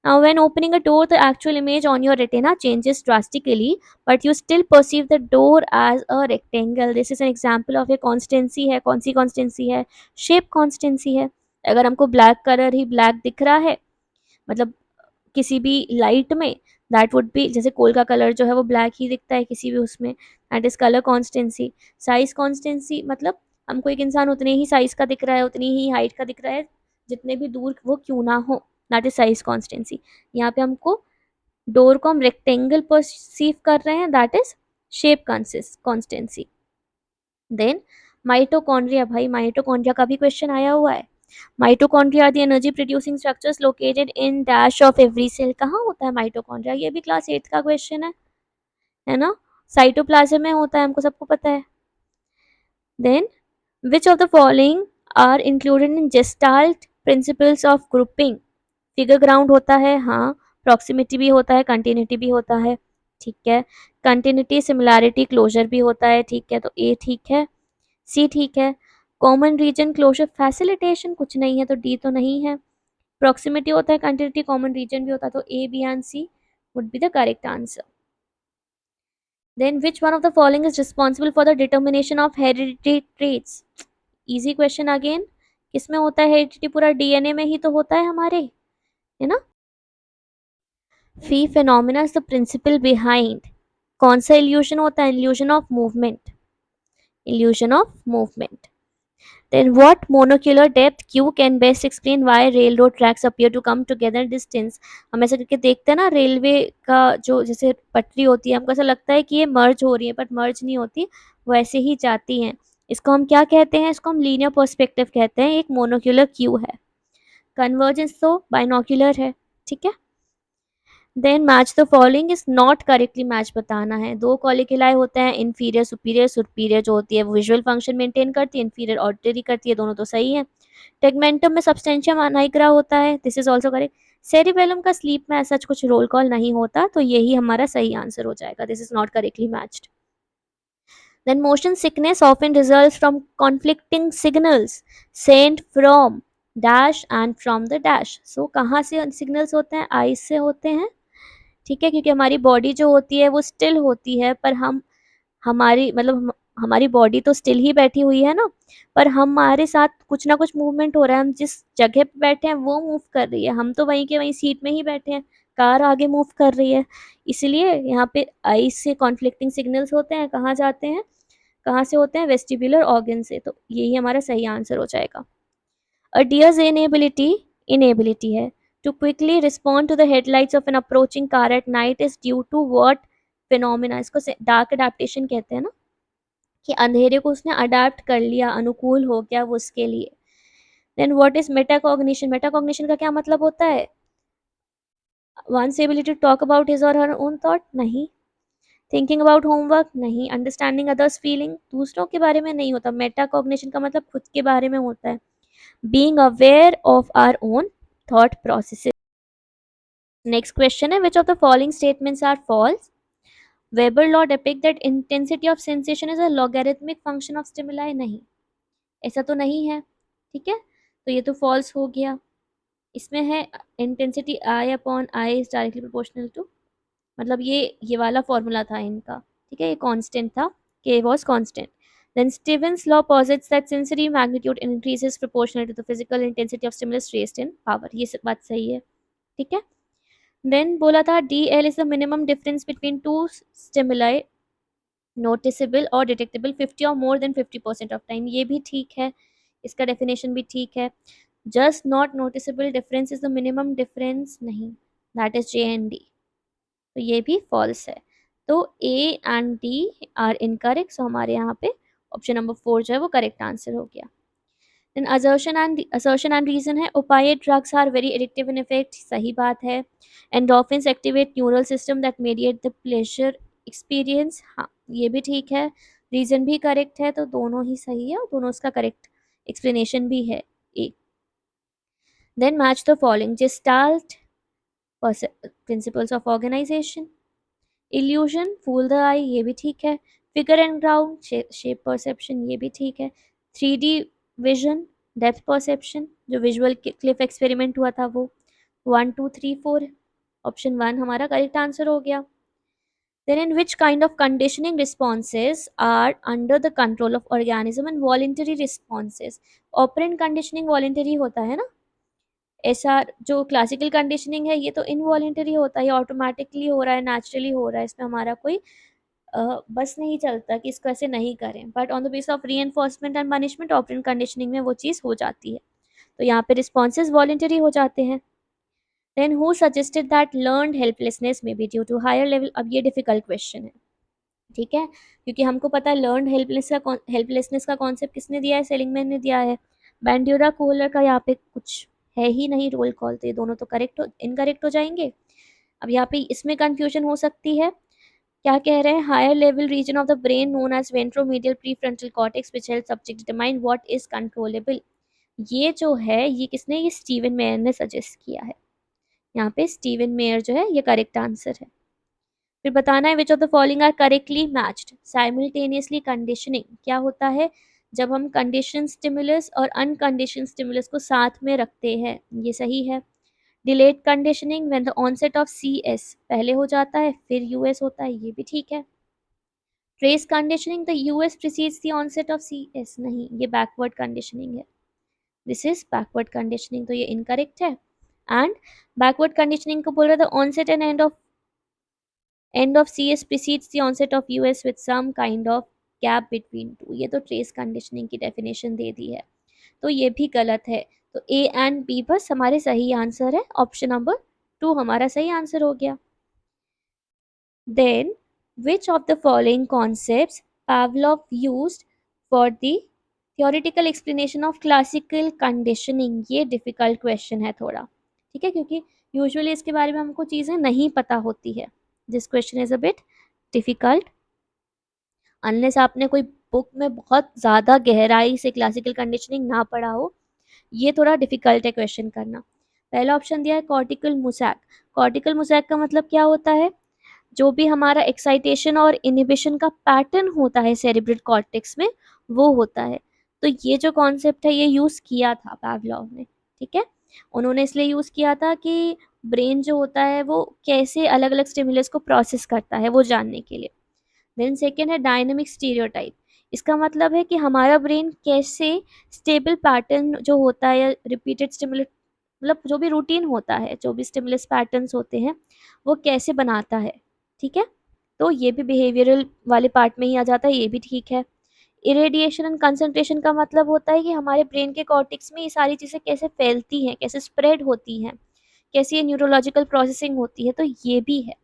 Now when opening a door, the actual image on your retina changes drastically, but you still perceive the door as a rectangle. This is an example of a constancy है। कौन सी constancy है? Shape constancy है। अगर हमको black colour ही black दिख रहा है, मतलब किसी भी लाइट में, दैट वुड बी, जैसे कोल का कलर जो है वो ब्लैक ही दिखता है किसी भी उसमें, that is colour constituency. Size constituency मतलब हमको एक इंसान उतने ही साइज का दिख रहा है, उतनी ही हाइट का दिख रहा है, जितने भी दूर वो क्यों ना हो, दैट इज साइज कॉन्स्टेंसी। यहाँ पे हमको डोर को हम रेक्टेंगल परसीव कर रहे हैं, that is shape constancy. Then mitochondria, भाई माइटोकॉन्ड्रिया का भी क्वेश्चन आया हुआ है। Mitochondria are the energy producing structures located in dash of every cell. कहाँ होता है माइटोकॉन्ड्रिया? ये भी क्लास 8 का क्वेश्चन है ना? साइटोप्लाज्म में होता है, हमको सबको पता है। Then which of the following are included in gestalt principles of grouping? Figure ground होता है, हाँ। प्रॉक्सिमिटी भी होता है, कंटिन्यूटी भी होता है, ठीक है। कंटिन्यूटी, सिमिलैरिटी, क्लोजर भी होता है, ठीक है, तो ए ठीक है। सी ठीक है। कॉमन रीजन, क्लोजर, फैसिलिटेशन कुछ नहीं है, तो डी तो नहीं है। प्रॉक्सिमिटी होता है, कंटिन्यूटी, कॉमन रीजन भी होता है, तो A, B and C would be the correct answer. Then which one of the following is responsible for the determination of heredity traits? Easy question again. किसमें होता है हेरिडिटी? पूरा डीएनए में ही तो होता है हमारे, है ना? Phi phenomena is the principle behind, कौन सा इल्यूजन होता है? Illusion of movement, illusion of movement. Then what monocular depth Q can best explain why railroad tracks appear to come together distance? हम ऐसा करके देखते हैं ना, रेलवे का जो जैसे पटरी होती है, हमको ऐसा लगता है कि ये मर्ज हो रही है, बट मर्ज नहीं होती, वो ऐसे ही जाती हैं। इसको हम क्या कहते हैं? इसको हम लीनियर पर्सपेक्टिव कहते हैं। एक मोनोक्यूलर क्यू है। कन्वर्जेंस तो बाइनोक्यूलर है, ठीक है। Then match the following is not correctly match बताना है। दो कॉलिक्यूलाई होते हैं, इन्फीरियर सुपीरियर। सुपीरियर जो होती है वो विजुअल फंक्शन मेंटेन करती है, इन्फीरियर ऑडिटरी करती है, दोनों तो सही है। टेगमेंटम में सब्सटेंशियम नाइग्रा होता है, this is also correct. Cerebellum का स्लीप में ऐसा कुछ रोल कॉल नहीं होता, तो यही हमारा सही आंसर हो जाएगा, this is not correctly matched. Then motion sickness often results from conflicting signals sent from dash and from the dash. So कहाँ से सिग्नल्स होते हैं? आईज से होते हैं, ठीक है, क्योंकि हमारी बॉडी जो होती है वो स्टिल होती है, पर हम हमारी मतलब हमारी बॉडी तो स्टिल ही बैठी हुई है ना, पर हमारे साथ कुछ ना कुछ मूवमेंट हो रहा है। हम जिस जगह पे बैठे हैं वो मूव कर रही है, हम तो वहीं के वहीं सीट में ही बैठे हैं, कार आगे मूव कर रही है। इसलिए यहाँ पे आई से कॉन्फ्लिक्टिंग सिग्नल्स होते हैं, कहाँ जाते हैं, कहाँ से होते हैं? वेस्टिबुलर ऑर्गन से। तो यही हमारा सही आंसर हो जाएगा। अ डियर्स इनेबिलिटी है to quickly respond to the headlights of an approaching car at night is due to what phenomena? इसको डार्क अडेप्टेशन कहते हैं ना, कि अंधेरे को उसने अडेप्ट कर लिया, अनुकूल हो गया वो उसके लिए। Then what is metacognition? Metacognition का क्या मतलब होता है? One's ability to talk about his or her own thought? नहीं। Thinking about homework? नहीं। Understanding others feeling? दूसरों के बारे में नहीं होता। मेटाकॉग्निशन का मतलब खुद के बारे में होता है। Being aware of our own thought processes. Next question है, which of the following statements are false? Weber law depict that intensity of sensation is a logarithmic function of stimuli? नहीं, ऐसा तो नहीं है, ठीक है, तो ये तो फॉल्स हो गया। इसमें है intensity I upon I is directly proportional to, मतलब ये वाला फॉर्मूला था इनका, ठीक है, ये कांस्टेंट था, K was constant. Then Stevens law posits that sensory magnitude increases proportional to the physical intensity of stimulus raised in power. ये सब बात सही है, ठीक है। देन बोला था D L is the minimum difference between two stimuli noticeable और डिटेक्टेबल 50 और मोर देन 50% ऑफ टाइम। ये भी ठीक है, इसका डेफिनेशन भी ठीक है। Just not noticeable difference is the minimum difference, नहीं, that is J and D, तो ये भी फॉल्स है। तो A and D are incorrect, so हमारे यहाँ पे ऑप्शन नंबर 4 जो है वो करेक्ट आंसर हो गया। देन assertion and reason है, opiate drugs are very addictive in effect, सही बात है। endorphins activate neural system that mediate the pleasure experience, हाँ ये भी ठीक है। रीजन भी करेक्ट है, तो दोनों ही सही है और दोनों उसका करेक्ट एक्सप्लेनेशन भी है। A. Then match the following, gestalt principles of organization, illusion fool the eye, ये भी ठीक है। Figure and ground shape perception, ये भी ठीक है। 3D विजन डेप्थ परसेप्शन, जो विजुअल क्लिफ एक्सपेरिमेंट हुआ था वो। 1 2 3 4, ऑप्शन 1 हमारा करेक्ट आंसर हो गया। Then in which kind of conditioning responses are under the control of organism and voluntary responses? Operant conditioning voluntary होता है ना, ऐसा जो क्लासिकल कंडीशनिंग है ये तो इनवॉलेंटरी होता है, ऑटोमेटिकली हो रहा है, नेचुरली हो रहा है, इसमें हमारा कोई बस नहीं चलता कि इसको ऐसे नहीं करें। But on the base of री enforcement and punishment operant conditioning में वो चीज़ हो जाती है, तो यहाँ पे रिस्पॉन्सेज वॉलेंटरी हो जाते हैं। Then who suggested that learned helplessness may be due to higher level? अब ये डिफिकल्ट क्वेश्चन है, ठीक है, क्योंकि हमको पता है लर्नड हेल्पलेसनेस का कॉन्सेप्ट किसने दिया है? सेलिंगमैन ने दिया है। बैंड्यूरा कोहलर का यहाँ पे कुछ है ही नहीं रोल कॉल, तो ये दोनों तो करेक्ट हो इनकरेक्ट हो जाएंगे। अब यहाँ पे इसमें कंफ्यूजन हो सकती है, क्या कह रहे हैं? Higher level region of the brain known as ventromedial prefrontal cortex which help subject determine what is controllable. ये जो है ये किसने? ये स्टीवन मेयर ने सजेस्ट किया है। यहाँ पे स्टीवन मेयर जो है ये करेक्ट आंसर है। फिर बताना है which of the following are correctly matched. Simultaneously conditioning क्या होता है? जब हम कंडीशन स्टिमुलस और अनकंडीशन स्टिमुलस को साथ में रखते हैं, ये सही है। Delayed conditioning when the onset of C S पहले हो जाता है फिर यूएस होता है, ये भी ठीक है। Trace conditioning the US precedes the onset of C S, नहीं, ये बैकवर्ड कंडीशनिंग है, दिस इज बैकवर्ड कंडीशनिंग, तो ये इनकरेक्ट है। एंड बैकवर्ड कंडीशनिंग को बोल रहा था onset and end of C S precedes the onset of US with some kind of gap between two, ये तो ट्रेस कंडीशनिंग की डेफिनेशन दे दी है, तो ये भी गलत है। तो ए एंड बी बस हमारे सही आंसर है, ऑप्शन नंबर 2 हमारा सही आंसर हो गया। Then which of the following concepts Pavlov used for the theoretical explanation of classical conditioning? ये डिफिकल्ट क्वेश्चन है थोड़ा, ठीक है, क्योंकि यूजुअली इसके बारे में हमको चीज़ें नहीं पता होती है। This question is a bit difficult unless आपने कोई बुक में बहुत ज़्यादा गहराई से क्लासिकल कंडीशनिंग ना पढ़ा हो, ये थोड़ा डिफिकल्ट है क्वेश्चन करना। पहला ऑप्शन दिया है कॉर्टिकल मुसैक। कॉर्टिकल मुसैक का मतलब क्या होता है? जो भी हमारा एक्साइटेशन और इनहिबिशन का पैटर्न होता है सेरिब्रल कॉर्टेक्स में वो होता है, तो ये जो कॉन्सेप्ट है ये यूज़ किया था पावलोव ने। ठीक है। उन्होंने इसलिए यूज़ किया था कि ब्रेन जो होता है वो कैसे अलग अलग स्टिमुलस को प्रोसेस करता है वो जानने के लिए। देन सेकेंड है डायनेमिक स्टीरियोटाइप। इसका मतलब है कि हमारा ब्रेन कैसे स्टेबल पैटर्न जो होता है या रिपीटेड स्टिमुलस, मतलब जो भी रूटीन होता है, जो भी स्टिमुलस पैटर्न्स होते हैं वो कैसे बनाता है। ठीक है, तो ये भी बिहेवियरल वाले पार्ट में ही आ जाता है, ये भी ठीक है। इरेडिएशन एंड कंसंट्रेशन का मतलब होता है कि हमारे ब्रेन के कॉर्टेक्स में ये सारी चीज़ें कैसे फैलती हैं, कैसे स्प्रेड होती हैं, कैसे ये न्यूरोलॉजिकल प्रोसेसिंग होती है, तो ये भी है।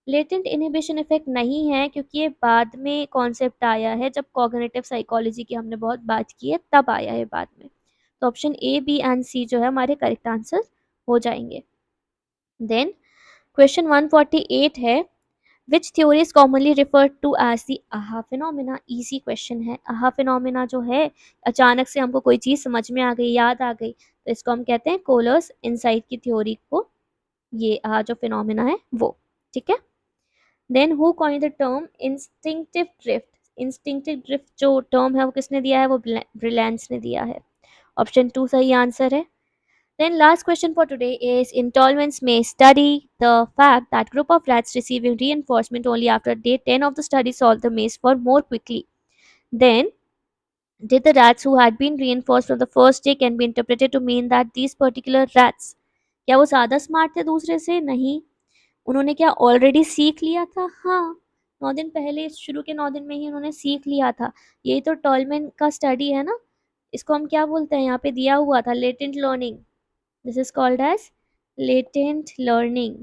लेटेंट इनहिबिशन इफेक्ट नहीं है क्योंकि ये बाद में कॉन्सेप्ट आया है, जब कॉग्निटिव साइकोलॉजी की हमने बहुत बात की है तब आया है बाद में। तो ऑप्शन ए, बी एंड सी जो है हमारे करेक्ट आंसर हो जाएंगे। देन क्वेश्चन 148 है, which theory is commonly referred to as the aha phenomena. Easy question है। आहा फिनोमिना जो है, अचानक से हमको कोई चीज़ समझ में आ गई, याद आ गई, तो इसको हम कहते हैं कोलर्स इनसाइट की थ्योरी को, ये आहा जो फिनोमिना है वो। ठीक है। Then who coined the term instinctive drift. Instinctive drift जो टर्म है वो किसने दिया है, वो ब्रिलैंस ने दिया है। ऑप्शन 2 सही आंसर है। Then last question for today is, in Tolman's maze study the fact that group of rats receiving reinforcement only after day 10 of the study solved the maze for more quickly. Then did the rats who had been reinforced from the first day can be interpreted to mean that these particular rats, क्या वो ज़्यादा smart थे दूसरे से? नहीं। उन्होंने क्या already सीख लिया था? हाँ, 9 दिन पहले, शुरू के 9 दिन में ही उन्होंने सीख लिया था। यही तो टॉलमैन का स्टडी है ना। इसको हम क्या बोलते हैं, यहाँ पे दिया हुआ था latent learning. This is called as latent learning,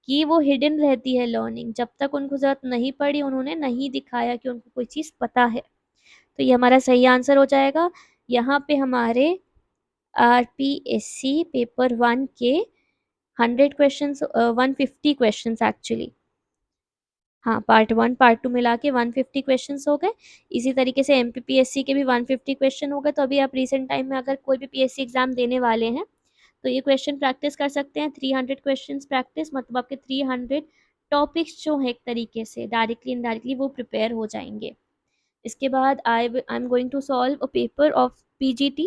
कि वो हिडन रहती है लर्निंग, जब तक उनको ज़रूरत नहीं पड़ी उन्होंने नहीं दिखाया कि उनको कोई चीज़ पता है। तो ये हमारा सही आंसर हो जाएगा। यहाँ पे हमारे RPSC पेपर 1 के 100 क्वेश्चंस, 150 क्वेश्चंस एक्चुअली, हाँ, पार्ट 1 पार्ट 2 मिला के 150 क्वेश्चंस हो गए। इसी तरीके से MPPSC के भी 150 क्वेश्चन हो गए। तो अभी आप रिसेंट टाइम में अगर कोई भी PSC एग्जाम देने वाले हैं तो ये क्वेश्चन प्रैक्टिस कर सकते हैं। 300 क्वेश्चंस प्रैक्टिस, मतलब आपके 300 टॉपिक्स जो है एक तरीके से डायरेक्टली इनडायरेक्टली वो प्रिपेयर हो जाएंगे। इसके बाद I am going to solve a paper of PGT,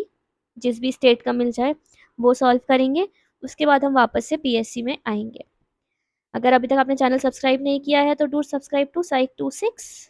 जिस भी स्टेट का मिल जाए वो सॉल्व करेंगे। उसके बाद हम वापस से PSC में आएंगे। अगर अभी तक आपने चैनल सब्सक्राइब नहीं किया है तो डू सब्सक्राइब टू Psych 26।